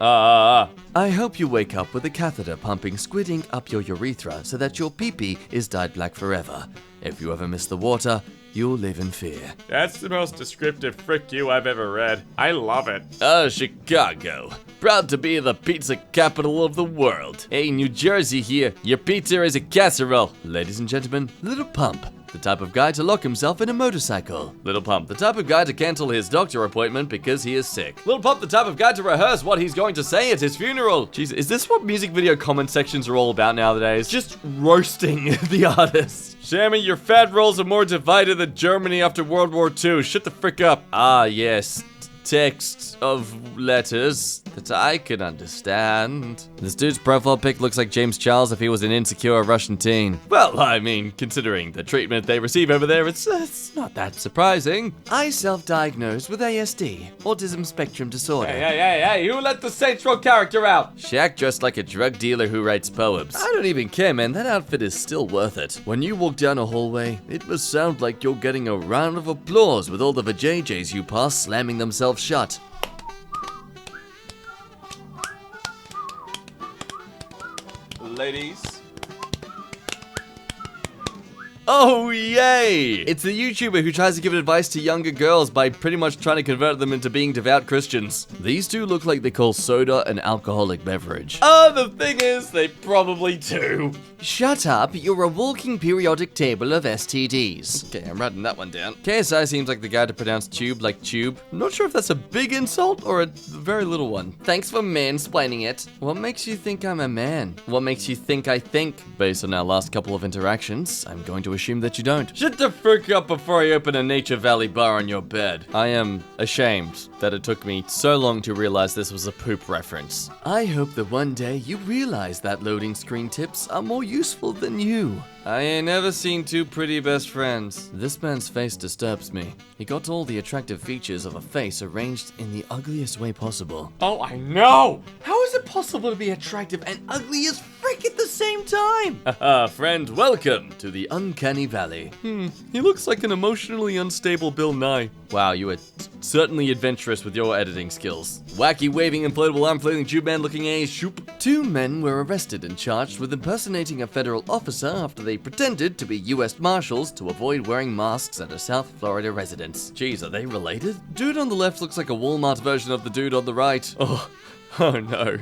I hope you wake up with a catheter pumping squid ink up your urethra so that your pee-pee is dyed black forever. If you ever miss the water, you'll live in fear. That's the most descriptive frick you I've ever read. I love it. Chicago. Proud to be the pizza capital of the world. Hey, New Jersey here. Your pizza is a casserole. Ladies and gentlemen, Little Pump. The type of guy to lock himself in a motorcycle. Little Pump, the type of guy to cancel his doctor appointment because he is sick. Little Pump, the type of guy to rehearse what he's going to say at his funeral. Jeez, is this what music video comment sections are all about nowadays? Just roasting the artist. Sammy, your fat rolls are more divided than Germany after World War II. Shut the frick up. Ah, yes. Text of letters that I can understand. This dude's profile pic looks like James Charles if he was an insecure Russian teen. Well, I mean, considering the treatment they receive over there, it's not that surprising. I self-diagnosed with ASD, autism spectrum disorder. Hey, who let the central character out? Shaq dressed like a drug dealer who writes poems. I don't even care, man, that outfit is still worth it. When you walk down a hallway, it must sound like you're getting a round of applause with all the vajayjays you pass slamming themselves shut. Ladies. Oh, yay! It's the YouTuber who tries to give advice to younger girls by pretty much trying to convert them into being devout Christians. These two look like they call soda an alcoholic beverage. Oh, the thing is, they probably do. Shut up, you're a walking periodic table of STDs. Okay, I'm writing that one down. KSI seems like the guy to pronounce tube like tube. I'm not sure if that's a big insult or a very little one. Thanks for mansplaining it. What makes you think I'm a man? What makes you think I think? Based on our last couple of interactions, I'm going to assume that you don't. Shut the frick up before I open a Nature Valley bar on your bed. I am ashamed that it took me so long to realize this was a poop reference. I hope that one day you realize that loading screen tips are more useful than you. I ain't never seen two pretty best friends. This man's face disturbs me. He got all the attractive features of a face arranged in the ugliest way possible. Oh, I know! How is it possible to be attractive and ugly as frick at the same time? Haha, friend, welcome to the uncanny valley. He looks like an emotionally unstable Bill Nye. Wow, you are certainly adventurous with your editing skills. Wacky waving inflatable arm flailing tube man looking a shoop. Two men were arrested and charged with impersonating a federal officer after they pretended to be U.S. Marshals to avoid wearing masks at a South Florida residence. Jeez, are they related? Dude on the left looks like a Walmart version of the dude on the right. Oh, Oh no.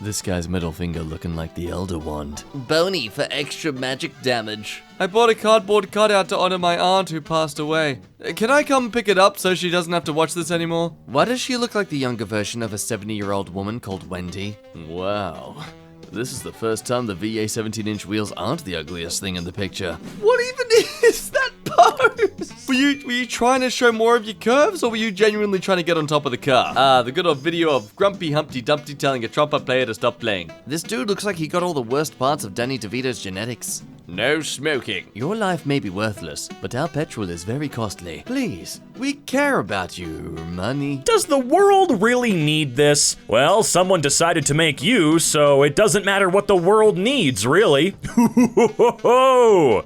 This guy's middle finger looking like the Elder Wand. Bony for extra magic damage. I bought a cardboard cutout to honor my aunt who passed away. Can I come pick it up so she doesn't have to watch this anymore? Why does she look like the younger version of a 70-year-old woman called Wendy? Wow. This is the first time the VA 17-inch wheels aren't the ugliest thing in the picture. What even is that pose? Were you trying to show more of your curves, or were you genuinely trying to get on top of the car? The good old video of Grumpy Humpty Dumpty telling a trumpet player to stop playing. This dude looks like he got all the worst parts of Danny DeVito's genetics. No smoking. Your life may be worthless, but our petrol is very costly. Please, we care about your money. Does the world really need this? Well, someone decided to make you, so it doesn't matter what the world needs, really.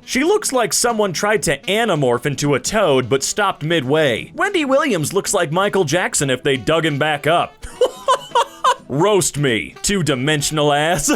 She looks like someone tried to anamorph into a toad, but stopped midway. Wendy Williams looks like Michael Jackson if they dug him back up. Roast me, two-dimensional ass.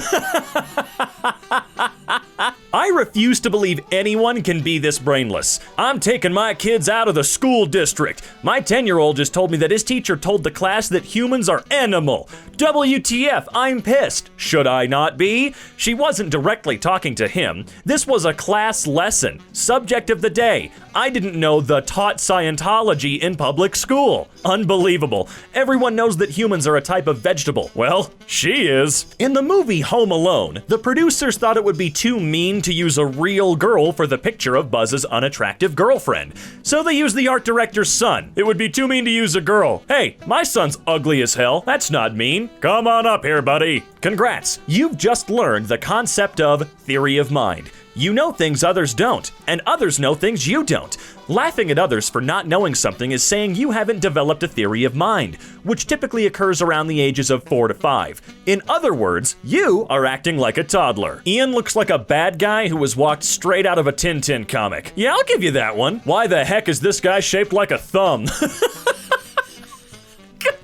I refuse to believe anyone can be this brainless. I'm taking my kids out of the school district. My 10-year-old just told me that his teacher told the class that humans are animal. WTF, I'm pissed. Should I not be? She wasn't directly talking to him. This was a class lesson. Subject of the day. I didn't know the taught Scientology in public school. Unbelievable. Everyone knows that humans are a type of vegetable. Well, she is. In the movie Home Alone, the producers thought it would be too mean to use a real girl for the picture of Buzz's unattractive girlfriend. So they used the art director's son. It would be too mean to use a girl. Hey, my son's ugly as hell. That's not mean. Come on up here, buddy. Congrats. You've just learned the concept of theory of mind. You know things others don't, and others know things you don't. Laughing at others for not knowing something is saying you haven't developed a theory of mind, which typically occurs around the ages of 4 to 5. In other words, you are acting like a toddler. Ian looks like a bad guy who was walked straight out of a Tintin comic. Yeah, I'll give you that one. Why the heck is this guy shaped like a thumb?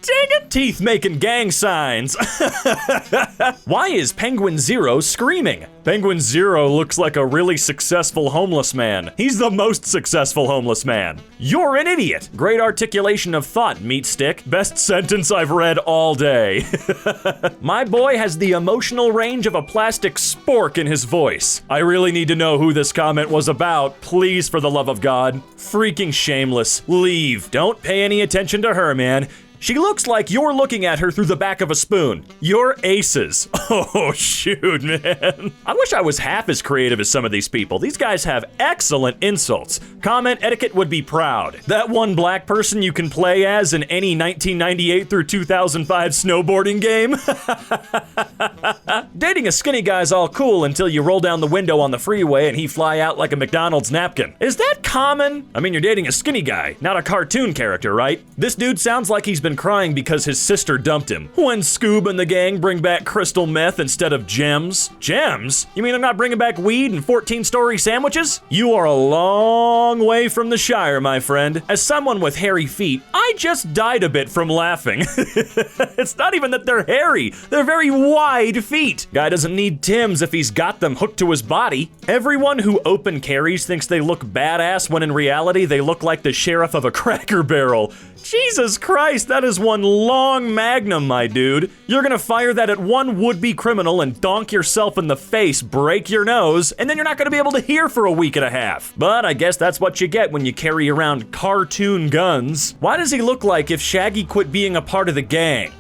Dang it! Teeth making gang signs. Why is Penguin Zero screaming? Penguin Zero looks like a really successful homeless man. He's the most successful homeless man. You're an idiot. Great articulation of thought, meat stick. Best sentence I've read all day. My boy has the emotional range of a plastic spork in his voice. I really need to know who this comment was about. Please, for the love of God. Freaking shameless. Leave. Don't pay any attention to her, man. She looks like you're looking at her through the back of a spoon. You're aces. Oh, shoot, man. I wish I was half as creative as some of these people. These guys have excellent insults. Comment etiquette would be proud. That one black person you can play as in any 1998 through 2005 snowboarding game. Dating a skinny guy's all cool until you roll down the window on the freeway and he fly out like a McDonald's napkin. Is that common? I mean, you're dating a skinny guy, not a cartoon character, right? This dude sounds like he's been crying because his sister dumped him. When Scoob and the gang bring back crystal meth instead of gems. Gems? You mean I'm not bringing back weed and 14-story sandwiches? You are a long way from the Shire, my friend. As someone with hairy feet, I just died a bit from laughing. It's not even that they're hairy. They're very wide feet. Guy doesn't need Timbs if he's got them hooked to his body. Everyone who open carries thinks they look badass when in reality they look like the sheriff of a Cracker Barrel. Jesus Christ, that is one long magnum, my dude. You're gonna fire that at one would-be criminal and donk yourself in the face, break your nose, and then you're not gonna be able to hear for a week and a half. But I guess that's what you get when you carry around cartoon guns. Why does he look like if Shaggy quit being a part of the gang?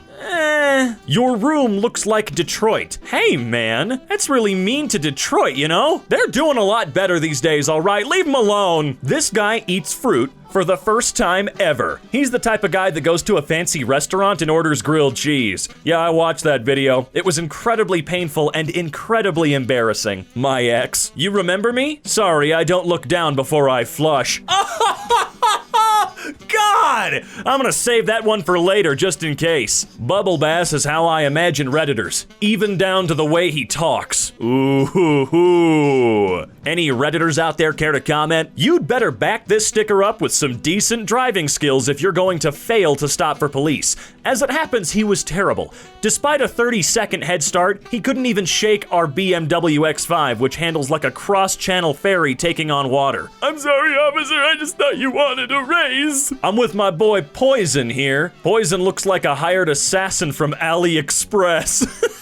Your room looks like Detroit. Hey, man, that's really mean to Detroit, you know? They're doing a lot better these days, all right? Leave them alone. This guy eats fruit for the first time ever. He's the type of guy that goes to a fancy restaurant and orders grilled cheese. Yeah, I watched that video. It was incredibly painful and incredibly embarrassing. My ex. You remember me? Sorry, I don't look down before I flush. God! I'm gonna save that one for later just in case. Bubble Bass is how I imagine Redditors, even down to the way he talks. Ooh. Any Redditors out there care to comment? You'd better back this sticker up with some decent driving skills if you're going to fail to stop for police. As it happens, he was terrible. Despite a 30-second head start, he couldn't even shake our BMW X5, which handles like a cross-channel ferry taking on water. I'm sorry, officer, I just thought you wanted a raise. I'm with my boy Poison here. Poison looks like a hired assassin from AliExpress.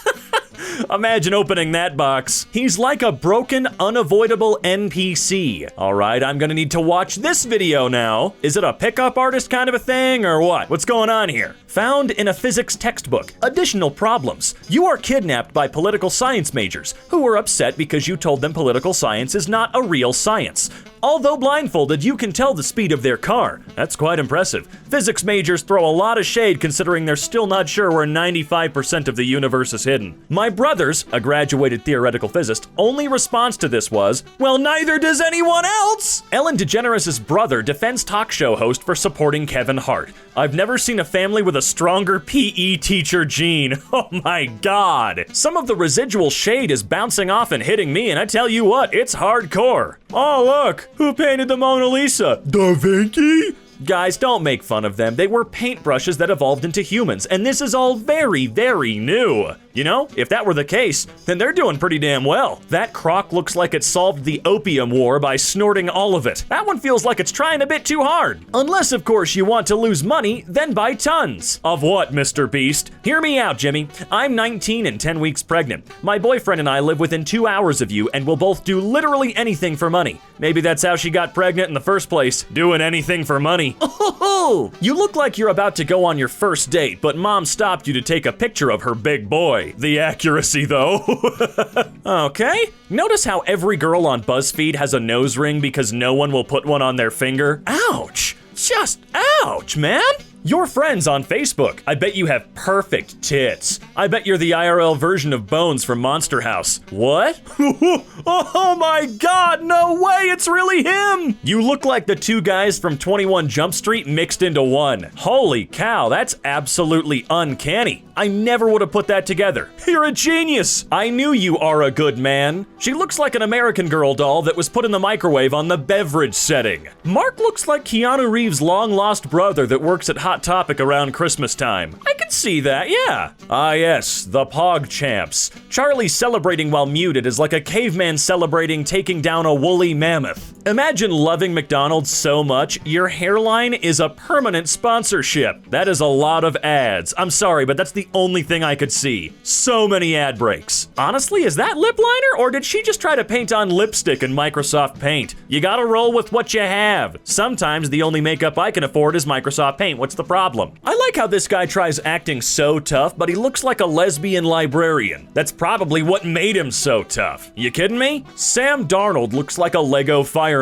Imagine opening that box. He's like a broken, unavoidable NPC. All right, I'm gonna need to watch this video now. Is it a pickup artist kind of a thing or what? What's going on here? Found in a physics textbook. Additional problems. You are kidnapped by political science majors who are upset because you told them political science is not a real science. Although blindfolded, you can tell the speed of their car. That's quite impressive. Physics majors throw a lot of shade considering they're still not sure where 95% of the universe is hidden. My brother's, a graduated theoretical physicist, only response to this was, well, neither does anyone else! Ellen DeGeneres' brother defends talk show host for supporting Kevin Hart. I've never seen a family with a stronger PE teacher gene. Oh my god. Some of the residual shade is bouncing off and hitting me, and I tell you what, it's hardcore. Oh look, who painted the Mona Lisa? Da Vinci? Guys, don't make fun of them. They were paintbrushes that evolved into humans, and this is all very, very new. You know, if that were the case, then they're doing pretty damn well. That croc looks like it solved the opium war by snorting all of it. That one feels like it's trying a bit too hard. Unless, of course, you want to lose money, then buy tons. Of what, Mr. Beast? Hear me out, Jimmy. I'm 19 and 10 weeks pregnant. My boyfriend and I live within 2 hours of you, and we'll both do literally anything for money. Maybe that's how she got pregnant in the first place, doing anything for money. Oh, you look like you're about to go on your first date, but mom stopped you to take a picture of her big boy. The accuracy, though. Okay. Notice how every girl on BuzzFeed has a nose ring because no one will put one on their finger? Ouch. Just ouch, man. Your friends on Facebook. I bet you have perfect tits. I bet you're the IRL version of Bones from Monster House. What? Oh my god, no way, it's really him! You look like the two guys from 21 Jump Street mixed into one. Holy cow, that's absolutely uncanny. I never would have put that together. You're a genius. I knew you are a good man. She looks like an American Girl doll that was put in the microwave on the beverage setting. Mark looks like Keanu Reeves' long-lost brother that works at Hot Topic around Christmas time. I can see that, yeah. Ah yes, the Pog Champs. Charlie celebrating while muted is like a caveman celebrating taking down a woolly mammoth. Imagine loving McDonald's so much, your hairline is a permanent sponsorship. That is a lot of ads. I'm sorry, but that's the only thing I could see. So many ad breaks. Honestly, is that lip liner, or did she just try to paint on lipstick in Microsoft Paint? You gotta roll with what you have. Sometimes the only makeup I can afford is Microsoft Paint. What's the problem? I like how this guy tries acting so tough, but he looks like a lesbian librarian. That's probably what made him so tough. You kidding me? Sam Darnold looks like a Lego fireman.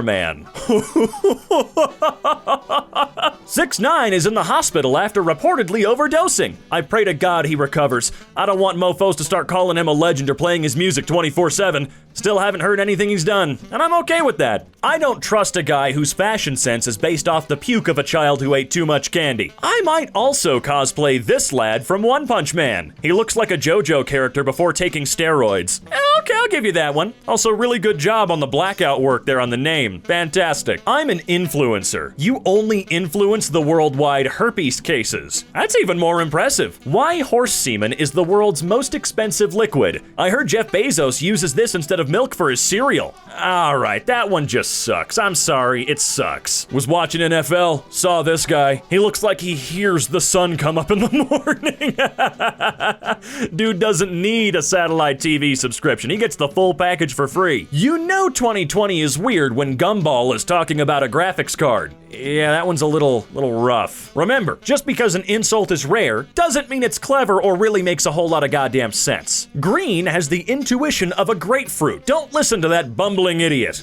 6ix9ine is in the hospital after reportedly overdosing. I pray to God he recovers. I don't want mofos to start calling him a legend or playing his music 24/7. Still haven't heard anything he's done, and I'm okay with that. I don't trust a guy whose fashion sense is based off the puke of a child who ate too much candy. I might also cosplay this lad from One Punch Man. He looks like a JoJo character before taking steroids. Okay, I'll give you that one. Also, really good job on the blackout work there on the name. Fantastic. I'm an influencer. You only influence the worldwide herpes cases. That's even more impressive. Why horse semen is the world's most expensive liquid? I heard Jeff Bezos uses this instead of milk for his cereal. Alright, that one just sucks. I'm sorry, it sucks. Was watching NFL, saw this guy. He looks like he hears the sun come up in the morning. Dude doesn't need a satellite TV subscription. He gets the full package for free. You know 2020 is weird when Gumball is talking about a graphics card. Yeah, that one's a little rough. Remember, just because an insult is rare doesn't mean it's clever or really makes a whole lot of goddamn sense. Green has the intuition of a grapefruit. Don't listen to that bumbling idiot.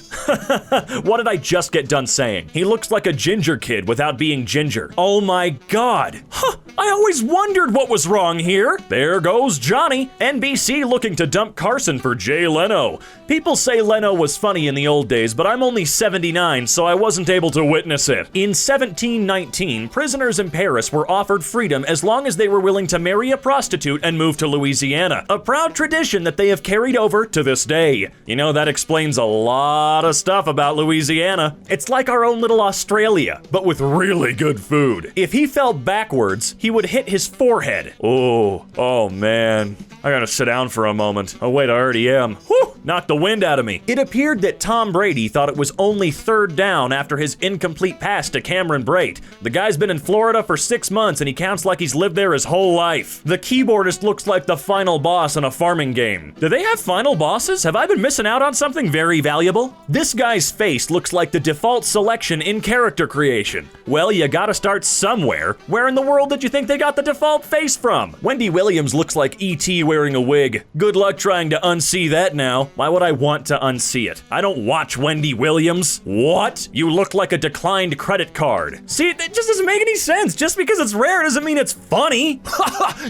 What did I just get done saying? He looks like a ginger kid without being ginger. Oh my god. Huh, I always wondered what was wrong here. There goes Johnny. NBC looking to dump Carson for Jay Leno. People say Leno was funny in the old days, but I'm only 79, so I wasn't able to witness it. In 1719, prisoners in Paris were offered freedom as long as they were willing to marry a prostitute and move to Louisiana. A proud tradition that they have carried over to this day. You know, that explains a lot of stuff about Louisiana. It's like our own little Australia, but with really good food. If he fell backwards, he would hit his forehead. Oh man. I gotta sit down for a moment. Oh wait, I already am. Whew, knocked the wind out of me. It appeared that Tom Brady thought it was only third down after his incomplete pass to Cameron Brate. The guy's been in Florida for 6 months and he counts like he's lived there his whole life. The keyboardist looks like the final boss in a farming game. Do they have final bosses? Have I been missing out on something very valuable? This guy's face looks like the default selection in character creation. Well, you gotta start somewhere. Where in the world did you think they got the default face from? Wendy Williams looks like E.T. wearing a wig. Good luck trying to unsee that now. Why would I want to unsee it? I don't watch Wendy Williams. What? You look like a declined credit card. See, it just doesn't make any sense. Just because it's rare doesn't mean it's funny.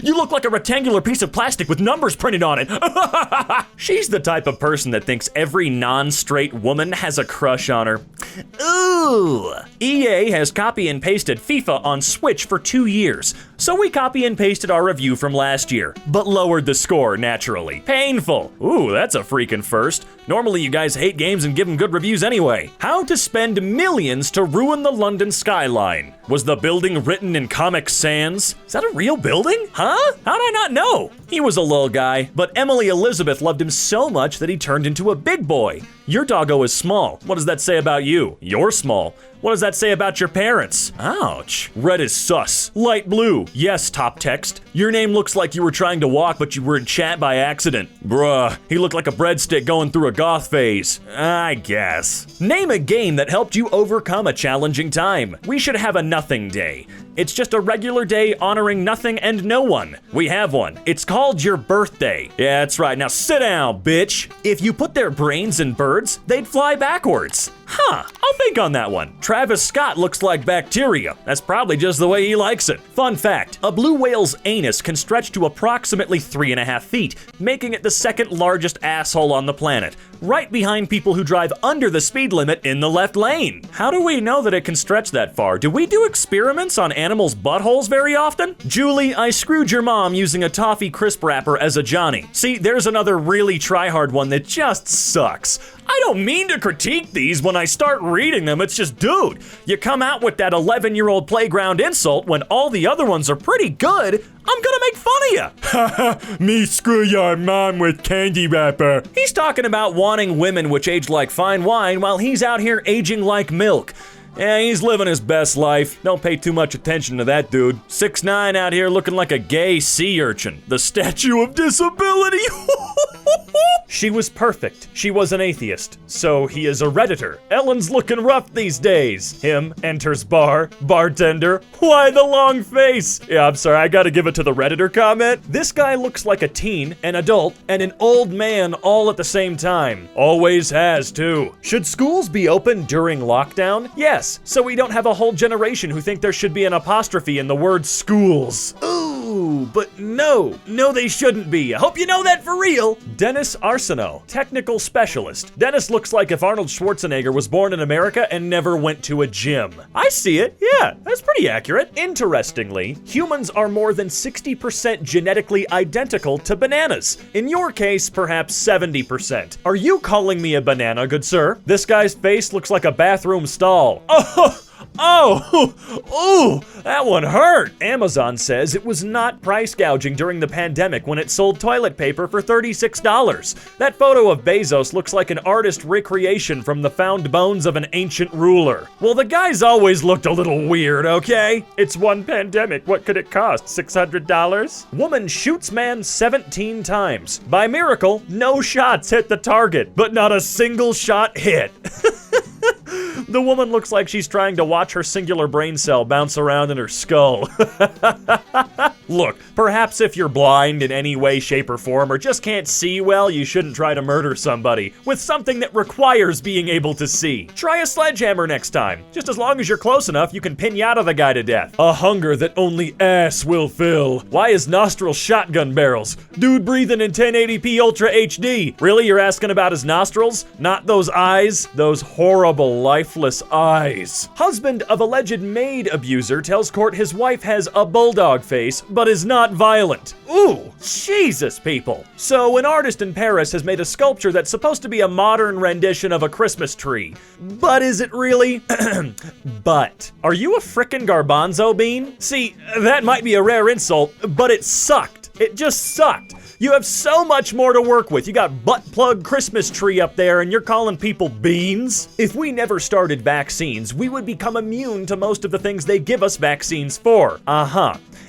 You look like a rectangular piece of plastic with numbers printed on it. She's the type of person that thinks every non-straight woman has a crush on her. Ooh. EA has copy and pasted FIFA on Switch for 2 years, so we copy and pasted our review from last year, but lowered the score naturally. Painful. Ooh, that's a freaking first. Normally you guys hate games and give them good reviews anyway. How to spend millions to ruin the London skyline. Was the building written in Comic Sans? Is that a real building? Huh? How'd I not know? He was a little guy, but Emily Elizabeth loved him so much that he turned into a big boy. Your doggo is small. What does that say about you? You're small. What does that say about your parents? Ouch. Red is sus. Light blue. Yes, top text. Your name looks like you were trying to walk, but you were in chat by accident. Bruh, he looked like a breadstick going through a goth phase. I guess. Name a game that helped you overcome a challenging time. We should have a nothing day. It's just a regular day honoring nothing and no one. We have one. It's called your birthday. Yeah, that's right. Now sit down, bitch. If you put their brains in birds, they'd fly backwards. Huh, I'll think on that one. Travis Scott looks like bacteria. That's probably just the way he likes it. Fun fact, a blue whale's anus can stretch to approximately 3.5 feet, making it the second largest asshole on the planet, right behind people who drive under the speed limit in the left lane. How do we know that it can stretch that far? Do we do experiments on animals' buttholes very often? Julie, I screwed your mom using a toffee crisp wrapper as a Johnny. See, there's another really try-hard one that just sucks. I don't mean to critique these when I start reading them, it's just, dude, you come out with that 11-year-old playground insult when all the other ones are pretty good, I'm gonna make fun of you. Haha, me screw your mom with candy wrapper. He's talking about wanting women which age like fine wine while he's out here aging like milk. Yeah, he's living his best life. Don't pay too much attention to that dude. 6'9" out here looking like a gay sea urchin. The Statue of Disability. She was perfect. She was an atheist. So he is a Redditor. Ellen's looking rough these days. Him, enters bar, bartender. Why the long face? Yeah, I'm sorry, I gotta give it to the Redditor comment. This guy looks like a teen, an adult, and an old man all at the same time. Always has, too. Should schools be open during lockdown? Yes, so we don't have a whole generation who think there should be an apostrophe in the word schools. Ooh, but no, they shouldn't be. I hope you know that for real. Dennis Arsenault, technical specialist. Dennis looks like if Arnold Schwarzenegger was born in America and never went to a gym. I see it, yeah, that's pretty accurate. Interestingly, humans are more than 60% genetically identical to bananas. In your case, perhaps 70%. Are you calling me a banana, good sir? This guy's face looks like a bathroom stall. Oh, that one hurt. Amazon says it was not price gouging during the pandemic when it sold toilet paper for $36. That photo of Bezos looks like an artist recreation from the found bones of an ancient ruler. Well, the guy's always looked a little weird, okay? It's one pandemic. What could it cost? $600? Woman shoots man 17 times. By miracle, no shots hit the target, but not a single shot hit. The woman looks like she's trying to watch her singular brain cell bounce around in her skull. Look, perhaps if you're blind in any way, shape, or form, or just can't see well, you shouldn't try to murder somebody with something that requires being able to see. Try a sledgehammer next time. Just as long as you're close enough, you can pinata the guy to death. A hunger that only ass will fill. Why is nostrils shotgun barrels? Dude breathing in 1080p Ultra HD. Really, you're asking about his nostrils? Not those eyes? Those horrible, lifeless eyes. Husband of alleged maid abuser tells court his wife has a bulldog face, but is not violent. Ooh, Jesus, people. So an artist in Paris has made a sculpture that's supposed to be a modern rendition of a Christmas tree. But is it really? But. Are you a frickin' garbanzo bean? See, that might be a rare insult, but it sucked. It just sucked. You have so much more to work with. You got butt plug Christmas tree up there and you're calling people beans? If we never started vaccines, we would become immune to most of the things they give us vaccines for.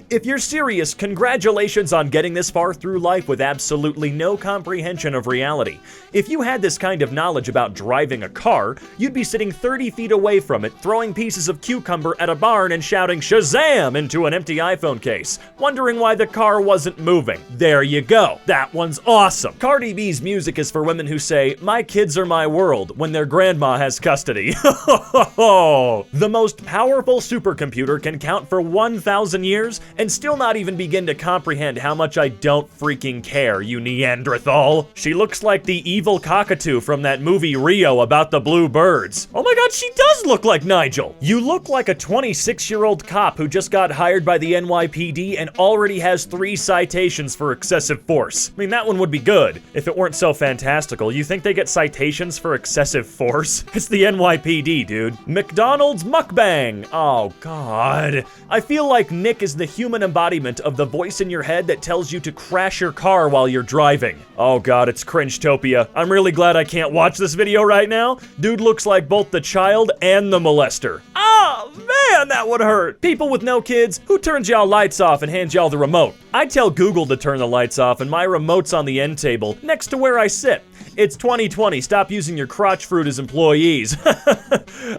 If you're serious, congratulations on getting this far through life with absolutely no comprehension of reality. If you had this kind of knowledge about driving a car, you'd be sitting 30 feet away from it, throwing pieces of cucumber at a barn and shouting Shazam into an empty iPhone case, wondering why the car wasn't moving. There you go. That one's awesome. Cardi B's music is for women who say, "My kids are my world," when their grandma has custody. The most powerful supercomputer can count for 1,000 years and still not even begin to comprehend how much I don't freaking care, you Neanderthal. She looks like the evil cockatoo from that movie Rio about the blue birds. Oh my god, she does look like Nigel. You look like a 26-year-old cop who just got hired by the NYPD and already has 3 citations for excessive force. I mean, that one would be good if it weren't so fantastical. You think they get citations for excessive force? It's the NYPD, dude. McDonald's mukbang. Oh god. I feel like Nick is the human embodiment of the voice in your head that tells you to crash your car while you're driving. Oh god, it's cringe-topia. I'm really glad I can't watch this video right now. Dude looks like both the child and the molester. Oh man, that would hurt. People with no kids, who turns y'all lights off and hands y'all the remote? I tell Google to turn the lights off and my remote's on the end table next to where I sit. It's 2020, stop using your crotch fruit as employees.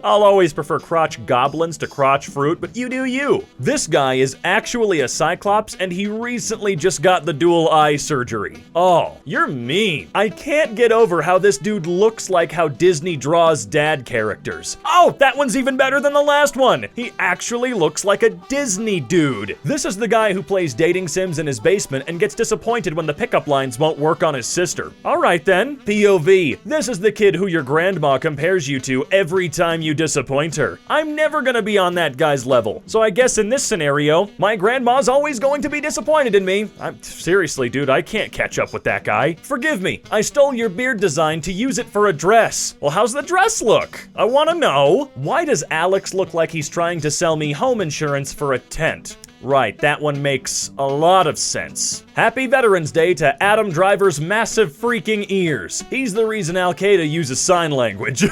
I'll always prefer crotch goblins to crotch fruit, but you do you. This guy is actually a cyclops and he recently just got the dual eye surgery. Oh, you're mean. I can't get over how this dude looks like how Disney draws dad characters. Oh, that one's even better than the last one. He actually looks like a Disney dude. This is the guy who plays dating sims in his basement and gets disappointed when the pickup lines won't work on his sister. All right then. POV. This is the kid who your grandma compares you to every time you disappoint her. I'm never gonna be on that guy's level. So I guess in this scenario, my grandma's always going to be disappointed in me. Seriously, dude, I can't catch up with that guy. Forgive me, I stole your beard design to use it for a dress. Well, how's the dress look? I wanna know. Why does Alex look like he's trying to sell me home insurance for a tent? Right, that one makes a lot of sense. Happy Veterans Day to Adam Driver's massive freaking ears. He's the reason Al-Qaeda uses sign language.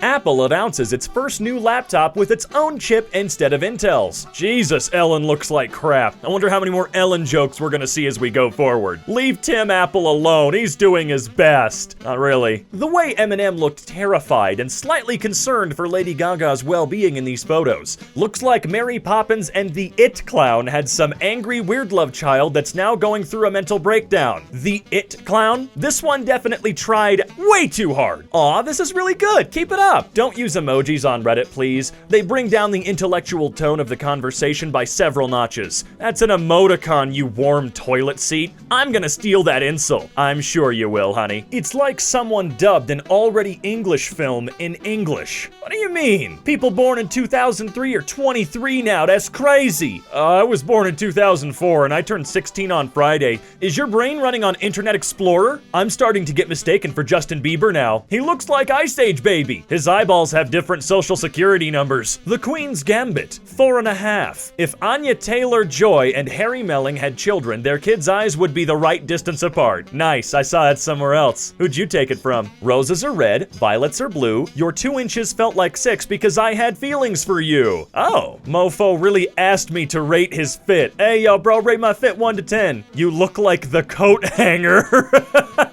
Apple announces its first new laptop with its own chip instead of Intel's. Jesus, Ellen looks like crap. I wonder how many more Ellen jokes we're gonna see as we go forward. Leave Tim Apple alone, he's doing his best. Not really. The way Eminem looked terrified and slightly concerned for Lady Gaga's well-being in these photos. Looks like Mary Poppins and the It Clown had some angry weird love child that's now going through a mental breakdown. The It Clown? This one definitely tried way too hard. Aw, this is really good, keep it up. Don't use emojis on Reddit, please. They bring down the intellectual tone of the conversation by several notches. That's an emoticon, you warm toilet seat. I'm gonna steal that insult. I'm sure you will, honey. It's like someone dubbed an already English film in English. What do you mean? People born in 2003 are 23 now, that's crazy. I was born in 2004 and I turned 16 on Friday. Is your brain running on Internet Explorer? I'm starting to get mistaken for Justin Bieber now. He looks like Ice Age Baby. His eyeballs have different social security numbers. The Queen's Gambit, 4.5. If Anya Taylor-Joy and Harry Melling had children, their kids' eyes would be the right distance apart. Nice, I saw it somewhere else. Who'd you take it from? Roses are red, violets are blue, your 2 inches felt like 6 because I had feelings for you. Oh, mofo really asked me to rate his fit. Hey, yo, bro, rate my fit 1 to 10. You look like the coat hanger.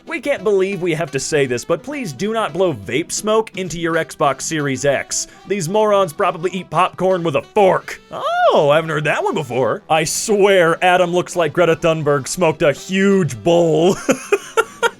We can't believe we have to say this, but please do not blow vape smoke into your Xbox Series X. These morons probably eat popcorn with a fork. Oh, I haven't heard that one before. I swear Adam looks like Greta Thunberg smoked a huge bowl.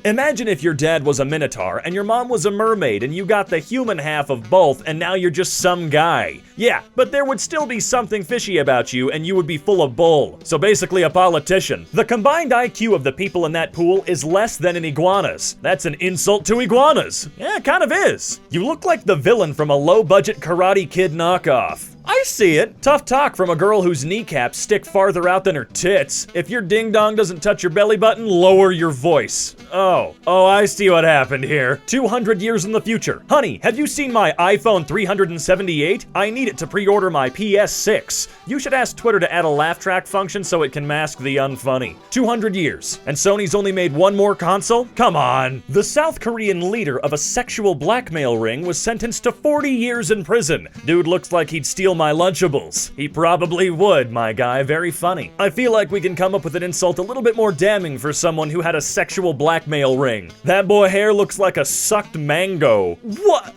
Imagine if your dad was a minotaur and your mom was a mermaid and you got the human half of both and now you're just some guy. Yeah, but there would still be something fishy about you and you would be full of bull. So basically a politician. The combined IQ of the people in that pool is less than an iguana's. That's an insult to iguanas. Yeah, it kind of is. You look like the villain from a low-budget Karate Kid knockoff. I see it. Tough talk from a girl whose kneecaps stick farther out than her tits. If your ding-dong doesn't touch your belly button, lower your voice. Oh, I see what happened here. 200 years in the future. Honey, have you seen my iPhone 378? I need it to pre-order my PS6. You should ask Twitter to add a laugh track function so it can mask the unfunny. 200 years, and Sony's only made one more console? Come on. The South Korean leader of a sexual blackmail ring was sentenced to 40 years in prison. Dude looks like he'd steal my Lunchables. He probably would, my guy. Very funny. I feel like we can come up with an insult a little bit more damning for someone who had a sexual blackmail ring. That boy hair looks like a sucked mango.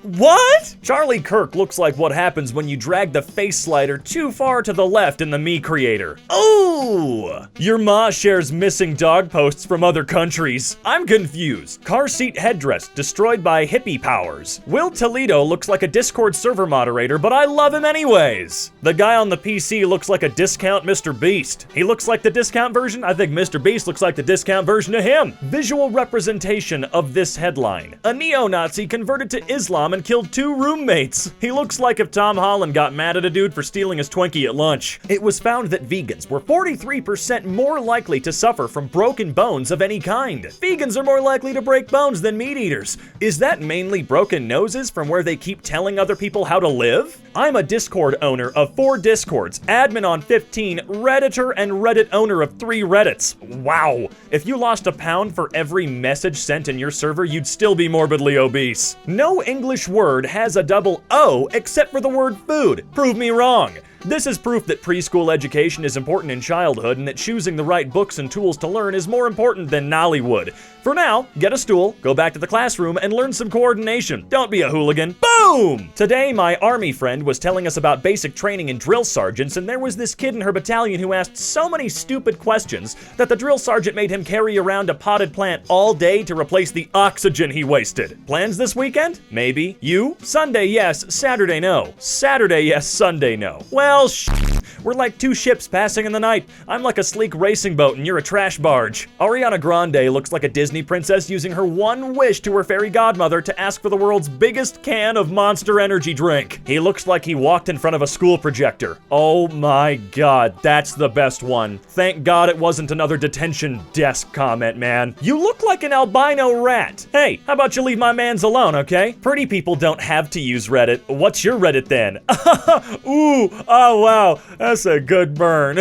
What? Charlie Kirk looks like what happens when you drag the face slider too far to the left in the Me Creator. Oh! Your ma shares missing dog posts from other countries. I'm confused. Car seat headdress destroyed by hippie powers. Will Toledo looks like a Discord server moderator, but I love him anyway. The guy on the PC looks like a discount Mr. Beast. He looks like the discount version. I think Mr. Beast looks like the discount version of him. Visual representation of this headline. A neo-Nazi converted to Islam and killed 2 roommates. He looks like if Tom Holland got mad at a dude for stealing his Twinkie at lunch. It was found that vegans were 43% more likely to suffer from broken bones of any kind. Vegans are more likely to break bones than meat eaters. Is that mainly broken noses from where they keep telling other people how to live? I'm a Discord owner of 4 Discords, admin on 15, Redditor, and Reddit owner of 3 Reddits. Wow. If you lost a pound for every message sent in your server, you'd still be morbidly obese. No English word has a double O except for the word food. Prove me wrong. This is proof that preschool education is important in childhood and that choosing the right books and tools to learn is more important than Nollywood. For now, get a stool, go back to the classroom, and learn some coordination. Don't be a hooligan. Boom! Today, my army friend was telling us about basic training in drill sergeants, and there was this kid in her battalion who asked so many stupid questions that the drill sergeant made him carry around a potted plant all day to replace the oxygen he wasted. Plans this weekend? Maybe. You? Sunday, yes. Saturday, no. Saturday, yes. Sunday, no. Well, we're like 2 ships passing in the night. I'm like a sleek racing boat and you're a trash barge. Ariana Grande looks like a Disney princess using her one wish to her fairy godmother to ask for the world's biggest can of Monster Energy drink. He looks like he walked in front of a school projector. Oh my god, that's the best one. Thank God it wasn't another detention desk comment, man. You look like an albino rat. Hey, how about you leave my mans alone, okay? Pretty people don't have to use Reddit. What's your Reddit then? Ooh, oh wow, that's a good burn.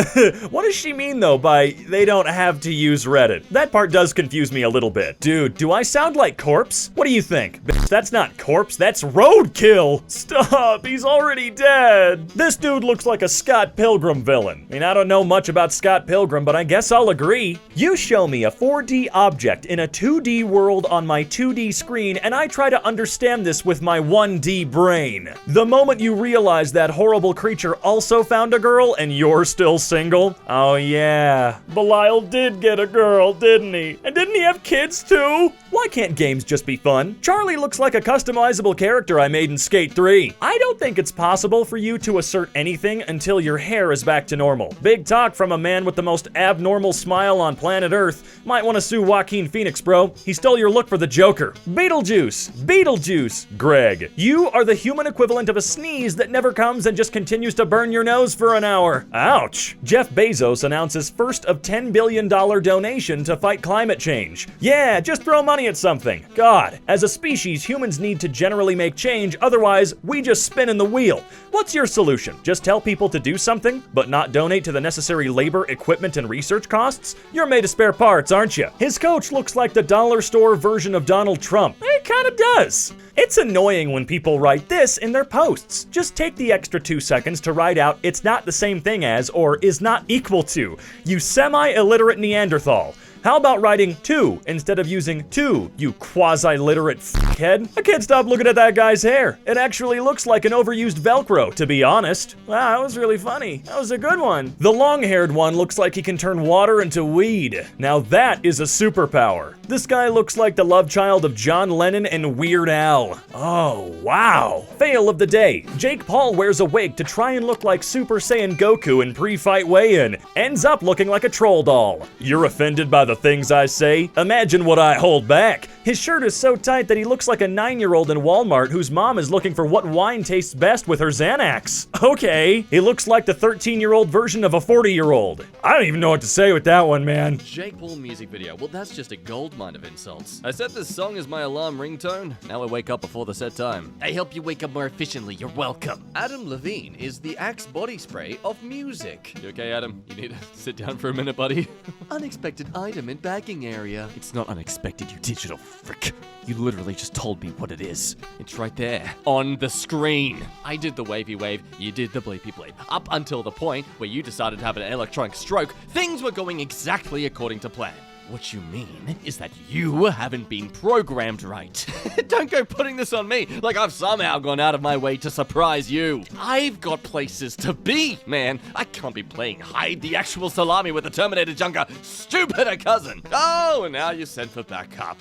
What does she mean though by they don't have to use Reddit? That part does confuse me a little bit. Dude, do I sound like Corpse? What do you think? Bitch, that's not Corpse, that's Roadkill. Stop, he's already dead. This dude looks like a Scott Pilgrim villain. I mean, I don't know much about Scott Pilgrim, but I guess I'll agree. You show me a 4D object in a 2D world on my 2D screen, and I try to understand this with my 1D brain. The moment you realize that horrible creature also found a girl and you're still single, oh yeah, Belial did get a girl, didn't he? And didn't he have kids too? Why can't games just be fun? Charlie looks like a customizable character I made in Skate 3. I don't think it's possible for you to assert anything until your hair is back to normal. Big talk from a man with the most abnormal smile on planet Earth. Might want to sue Joaquin Phoenix, bro. He stole your look for the Joker. Beetlejuice, Greg. You are the human equivalent of a sneeze that never comes and just continues to burn your nose for for an hour. Ouch. Jeff Bezos announces first of $10 billion donation to fight climate change. Yeah, just throw money at something. God, as a species, humans need to generally make change, otherwise we just spin in the wheel. What's your solution? Just tell people to do something, but not donate to the necessary labor, equipment, and research costs? You're made of spare parts, aren't you? His coach looks like the dollar store version of Donald Trump. It kinda does. It's annoying when people write this in their posts. Just take the extra 2 seconds to write out "it's not the same thing as" or "is not equal to," you semi-illiterate Neanderthal. How about writing "to" instead of using "to," you quasi-literate f***head? I can't stop looking at that guy's hair. It actually looks like an overused Velcro, to be honest. Wow, that was really funny. That was a good one. The long-haired one looks like he can turn water into weed. Now that is a superpower. This guy looks like the love child of John Lennon and Weird Al. Oh, wow. Fail of the day. Jake Paul wears a wig to try and look like Super Saiyan Goku in pre-fight weigh-in. Ends up looking like a troll doll. You're offended by the things I say? Imagine what I hold back. His shirt is so tight that he looks like a 9-year-old in Walmart whose mom is looking for what wine tastes best with her Xanax. Okay, he looks like the 13-year-old version of a 40-year-old. I don't even know what to say with that one, man. Jake Paul music video. Well, that's just a goldmine of insults. I set this song as my alarm ringtone. Now I wake up before the set time. I help you wake up more efficiently. You're welcome. Adam Levine is the Axe body spray of music. You okay, Adam? You need to sit down for a minute, buddy? Unexpected item in bagging area. It's not unexpected, you digital frick. You literally just told me what it is. It's right there. On the screen. I did the wavy wave, you did the bleepy bleep. Up until the point where you decided to have an electronic stroke, things were going exactly according to plan. What you mean is that you haven't been programmed right. Don't go putting this on me like I've somehow gone out of my way to surprise you. I've got places to be, man. I can't be playing hide the actual salami with the Terminator junker stupider cousin. Oh, and now you sent for backup.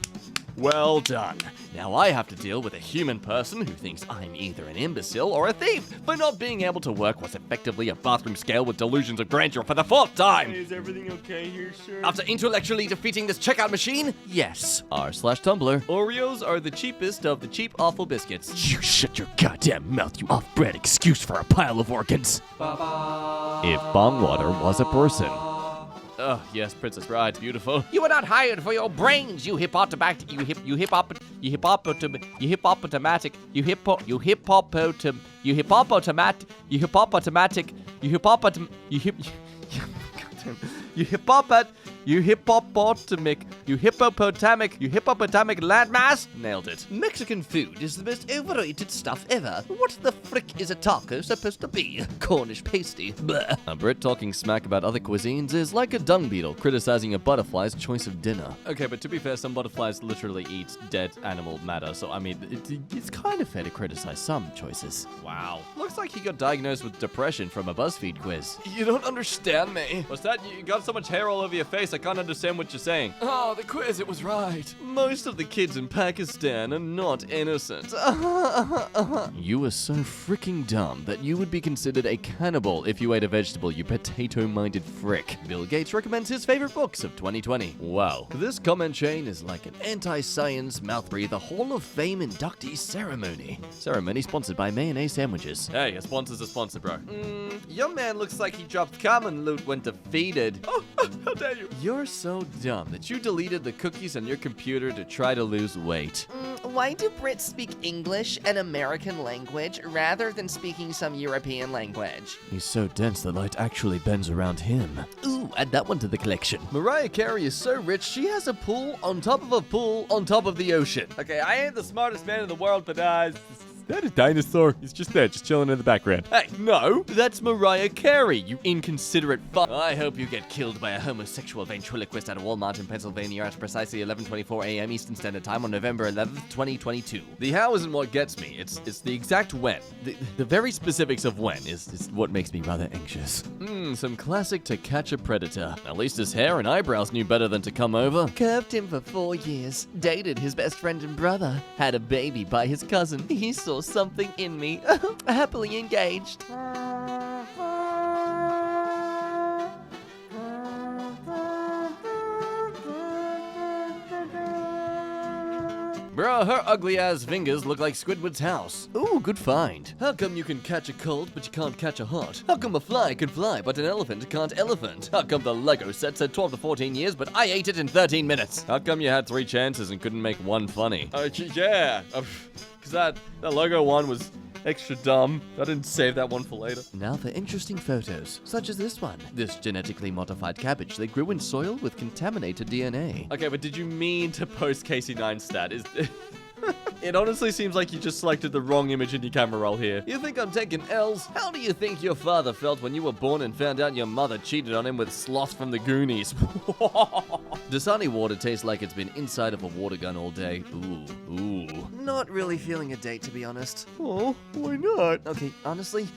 Well done. Now I have to deal with a human person who thinks I'm either an imbecile or a thief for not being able to work what's effectively a bathroom scale with delusions of grandeur for the 4th time. Is everything okay here, sir? After intellectually defeating this checkout machine, yes. r/Tumblr. Oreos are the cheapest of the cheap awful biscuits. You shut your goddamn mouth, you off-brand excuse for a pile of organs. If bong water was a person. Oh, yes, Princess Bride, beautiful. You were not hired for your brains, you hippopotatic, you hippopotatic, landmass? Nailed it. Mexican food is the most overrated stuff ever. What the frick is a taco supposed to be? Cornish pasty. Bleh. A Brit talking smack about other cuisines is like a dung beetle criticizing a butterfly's choice of dinner. Okay, but to be fair, some butterflies literally eat dead animal matter, so I mean, it's kind of fair to criticize some choices. Wow. Looks like he got diagnosed with depression from a BuzzFeed quiz. You don't understand me. What's that? You got so much hair all over your face, I can't understand what you're saying. Oh, the quiz, it was right. Most of the kids in Pakistan are not innocent. You are so freaking dumb that you would be considered a cannibal if you ate a vegetable, you potato-minded frick. Bill Gates recommends his favorite books of 2020. Wow. This comment chain is like an anti-science mouth-breather Hall of Fame inductee ceremony. Ceremony sponsored by mayonnaise sandwiches. Hey, a sponsor's a sponsor, bro. Your man looks like he dropped common loot when defeated. Oh, how dare you? You're so dumb that you deleted the cookies on your computer to try to lose weight. Why do Brits speak English, an American language, rather than speaking some European language? He's so dense the light actually bends around him. Ooh, add that one to the collection. Mariah Carey is so rich, she has a pool on top of a pool on top of the ocean. Okay, I ain't the smartest man in the world, but that a dinosaur? He's just there, just chilling in the background. Hey, no, that's Mariah Carey, you inconsiderate fuck. I hope you get killed by a homosexual ventriloquist at a Walmart in Pennsylvania at precisely 11:24 a.m. Eastern Standard Time on November 11th, 2022. The how isn't what gets me, it's the exact when. The very specifics of when is what makes me rather anxious. Some classic To Catch a Predator. At least his hair and eyebrows knew better than to come over. Curved him for 4 years, dated his best friend and brother, had a baby by his cousin. He saw something in me. Happily engaged. Bro, her ugly-ass fingers look like Squidward's house. Ooh, good find. How come you can catch a cold, but you can't catch a heart? How come a fly can fly, but an elephant can't elephant? How come the Lego set said 12 to 14 years, but I ate it in 13 minutes? How come you had 3 chances and couldn't make one funny? Yeah, because that Lego one was extra dumb. I didn't save that one for later. Now for interesting photos, such as this one. This genetically modified cabbage that grew in soil with contaminated DNA. Okay, but did you mean to post Casey Neistat? It honestly seems like you just selected the wrong image in your camera roll here. You think I'm taking L's? How do you think your father felt when you were born and found out your mother cheated on him with Sloth from the Goonies? Dasani water tastes like it's been inside of a water gun all day. Ooh. Not really feeling a date, to be honest. Oh, why not? Okay, honestly,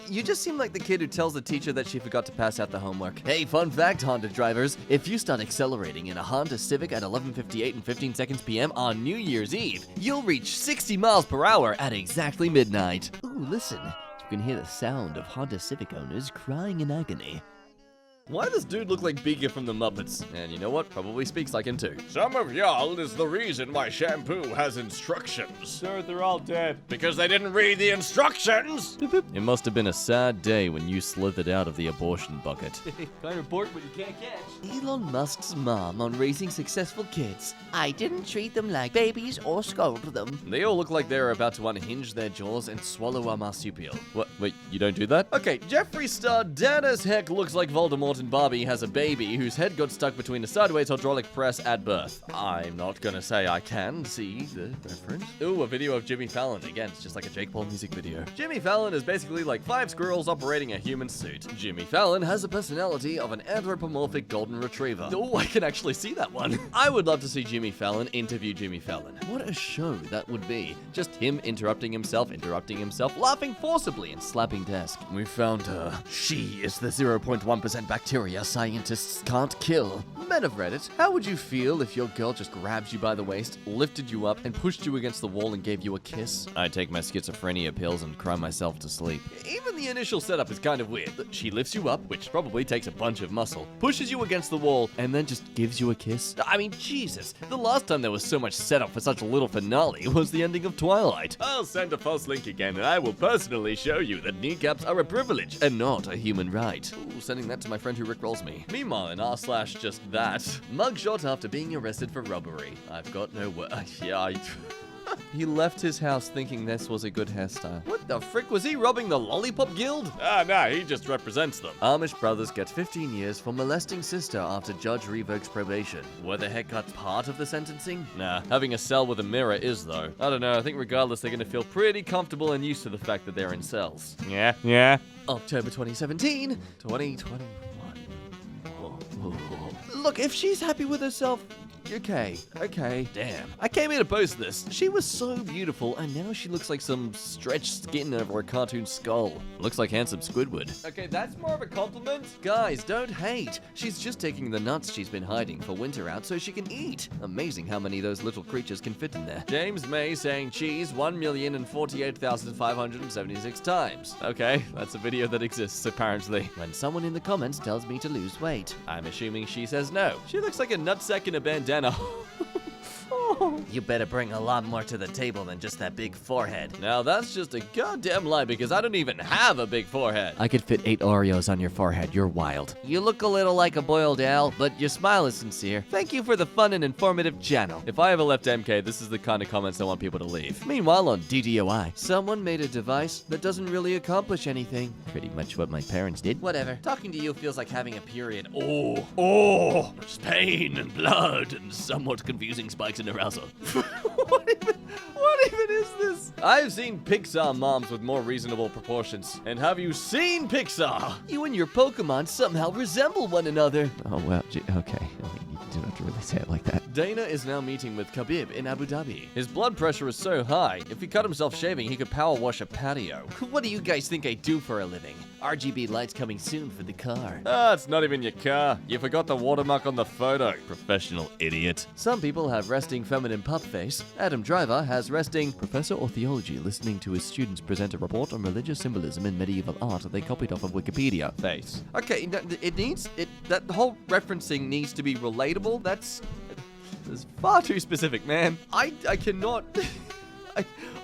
you just seem like the kid who tells the teacher that she forgot to pass out the homework. Hey, fun fact, Honda drivers. If you start accelerating in a Honda Civic at 11:58 and 15 seconds p.m. on New Year's Eve, you'll reach 60 miles per hour at exactly midnight. Ooh, listen. You can hear the sound of Honda Civic owners crying in agony. Why does dude look like Beaker from the Muppets? And you know what? Probably speaks like him too. Some of y'all is the reason why shampoo has instructions. Sir, they're all dead. Because they didn't read the instructions! It must have been a sad day when you slithered out of the abortion bucket. Can't report, but you can't catch. Elon Musk's mom on raising successful kids. I didn't treat them like babies or scold them. They all look like they're about to unhinge their jaws and swallow a marsupial. What? Wait, you don't do that? Okay, Jeffree Star dead as heck looks like Voldemort and Barbie has a baby whose head got stuck between a sideways hydraulic press at birth. I'm not gonna say I can see the reference. Ooh, a video of Jimmy Fallon. Again, it's just like a Jake Paul music video. Jimmy Fallon is basically like 5 squirrels operating a human suit. Jimmy Fallon has the personality of an anthropomorphic golden retriever. Oh, I can actually see that one. I would love to see Jimmy Fallon interview Jimmy Fallon. What a show that would be. Just him interrupting himself, laughing forcibly and slapping desk. We found her. She is the 0.1% bacteria scientists can't kill. Men of Reddit, how would you feel if your girl just grabbed you by the waist, lifted you up, and pushed you against the wall and gave you a kiss? I'd take my schizophrenia pills and cry myself to sleep. Even the initial setup is kind of weird. She lifts you up, which probably takes a bunch of muscle, pushes you against the wall, and then just gives you a kiss? I mean, Jesus. The last time there was so much setup for such a little finale was the ending of Twilight. I'll send a false link again, and I will personally show you that kneecaps are a privilege and not a human right. Ooh, sending that to my friend who rickrolls me. Meanwhile, in r/just that, mugshot after being arrested for robbery. I've got no word. He left his house thinking this was a good hairstyle. What the frick? Was he robbing the Lollipop Guild? Nah, he just represents them. Amish brothers get 15 years for molesting sister after judge revokes probation. Were the haircuts part of the sentencing? Nah, having a cell with a mirror is though. I don't know, I think regardless they're gonna feel pretty comfortable and used to the fact that they're in cells. Yeah. October 2017, 2021. Look, if she's happy with herself, okay. Damn. I came here to post this. She was so beautiful, and now she looks like some stretched skin over a cartoon skull. Looks like handsome Squidward. Okay, that's more of a compliment. Guys, don't hate. She's just taking the nuts she's been hiding for winter out so she can eat. Amazing how many of those little creatures can fit in there. James May saying cheese 1,048,576 times. Okay, that's a video that exists, apparently. When someone in the comments tells me to lose weight, I'm assuming she says no. She looks like a nutsack in a bandana. You better bring a lot more to the table than just that big forehead. Now that's just a goddamn lie because I don't even have a big forehead. I could fit 8 Oreos on your forehead. You're wild. You look a little like a boiled owl, but your smile is sincere. Thank you for the fun and informative channel. If I ever left EmKay, this is the kind of comments I want people to leave. Meanwhile, on DDOI, someone made a device that doesn't really accomplish anything. Pretty much what my parents did. Whatever. Talking to you feels like having a period. Oh, just pain and blood and somewhat confusing spikes in arousal. What even is this? I've seen Pixar moms with more reasonable proportions. And have you seen Pixar? You and your Pokemon somehow resemble one another. Oh, well, okay. I mean, you don't have to really say it like that. Dana is now meeting with Khabib in Abu Dhabi. His blood pressure is so high, if he cut himself shaving, he could power wash a patio. What do you guys think I do for a living? RGB lights coming soon for the car. Ah, it's not even your car. You forgot the watermark on the photo. Professional idiot. Some people have resting feminine pup face. Adam Driver has resting professor of theology listening to his students present a report on religious symbolism in medieval art that they copied off of Wikipedia face. Okay, that whole referencing needs to be relatable. is far too specific, man. I cannot...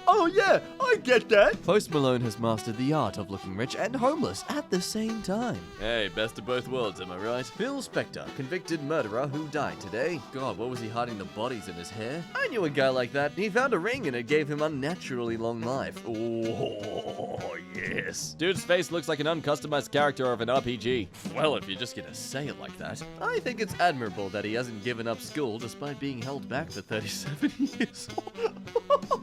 Oh yeah, I get that. Post Malone has mastered the art of looking rich and homeless at the same time. Hey, best of both worlds, am I right? Phil Spector, convicted murderer who died today. God, what was he hiding the bodies in his hair? I knew a guy like that. He found a ring and it gave him unnaturally long life. Oh, yes. Dude's face looks like an uncustomized character of an RPG. Well, if you're just gonna say it like that. I think it's admirable that he hasn't given up school despite being held back for 37 years.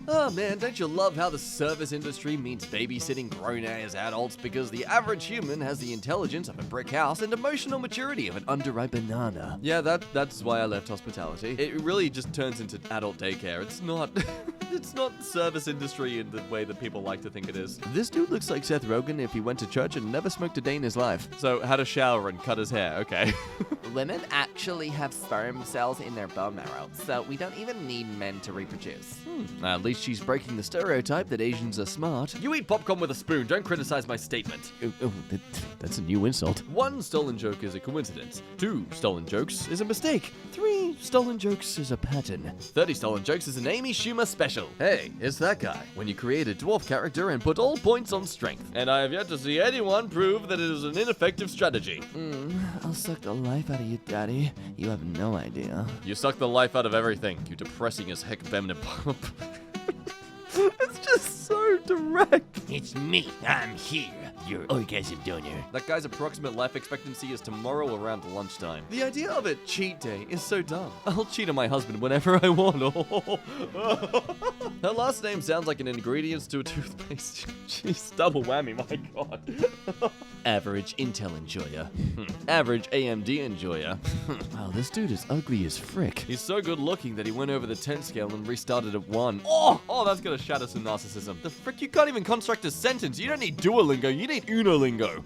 Oh man, don't you love how the service industry means babysitting grown-ass adults because the average human has the intelligence of a brick house and emotional maturity of an underripe banana? Yeah, that's why I left hospitality. It really just turns into adult daycare. It's not it's not service industry in the way that people like to think it is. This dude looks like Seth Rogen if he went to church and never smoked a day in his life. So, had a shower and cut his hair, okay. Women actually have sperm cells in their bone marrow, so we don't even need men to reproduce. At least she's breaking the stereotype that Asians are smart. You eat popcorn with a spoon, don't criticize my statement. That's a new insult. 1 stolen joke is a coincidence. 2 stolen jokes is a mistake. 3 stolen jokes is a pattern. 30 stolen jokes is an Amy Schumer special. Hey, it's that guy. When you create a dwarf character and put all points on strength. And I have yet to see anyone prove that it is an ineffective strategy. I'll suck the life out of you, Daddy. You have no idea. You suck the life out of everything, you depressing as heck feminine pump. It's just so direct. It's me. I'm here. Your orgasm donor. That guy's approximate life expectancy is tomorrow around lunchtime. The idea of a cheat day is so dumb. I'll cheat on my husband whenever I want. Her last name sounds like an ingredient to a toothpaste. Jeez, double whammy, my god. Average Intel enjoyer. Average AMD enjoyer. Wow, this dude is ugly as frick. He's so good looking that he went over the 10 scale and restarted at 1. Oh, that's gonna shatter some narcissism. The frick, you can't even construct a sentence. You don't need Duolingo, you need Unolingo.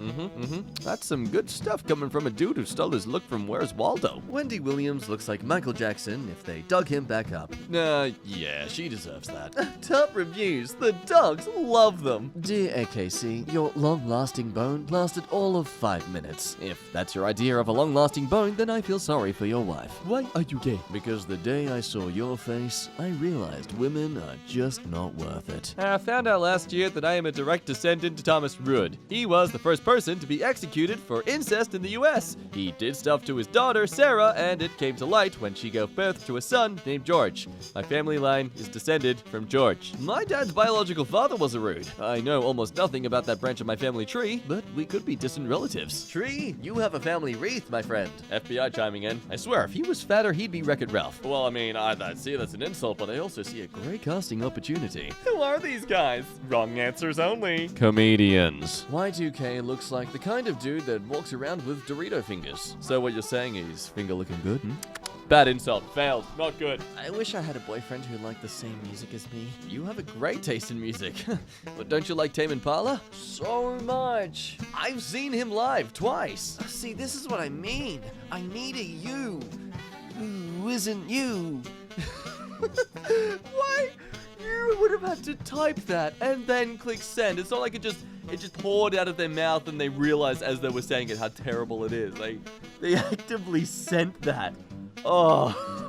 That's some good stuff coming from a dude who stole his look from Where's Waldo. Wendy Williams looks like Michael Jackson if they dug him back up. Yeah, she deserves that. Top reviews. The dogs love them. Dear AKC, your long-lasting bone lasted all of 5 minutes. If that's your idea of a long-lasting bone, then I feel sorry for your wife. Why are you gay? Because the day I saw your face, I realized women are just not worth it. I found out last year that I am a direct descendant to Thomas Rudd. He was the first person to be executed for incest in the US. He did stuff to his daughter, Sarah, and it came to light when she gave birth to a son named George. My family line is descended from George. My dad's biological father was a Rudd. I know almost nothing about that branch of my family tree, but we could be distant relatives. Tree, you have a family wreath, my friend. FBI chiming in. I swear, if he was fatter, he'd be Wreck-It Ralph. Well, I mean, I see that's an insult, but I also see a great casting opportunity. Who are these guys? Wrong answers only. Comedians. Y2K looks like the kind of dude that walks around with Dorito fingers. So what you're saying is finger looking good, Bad insult. Failed. Not good. I wish I had a boyfriend who liked the same music as me. You have a great taste in music. But don't you like Tame Impala? So much. I've seen him live twice. See, this is what I mean. I need a you who isn't you. Why? You would have had to type that and then click send. It's not like it just poured out of their mouth and they realized as they were saying it how terrible it is. Like, they actively sent that. Oh.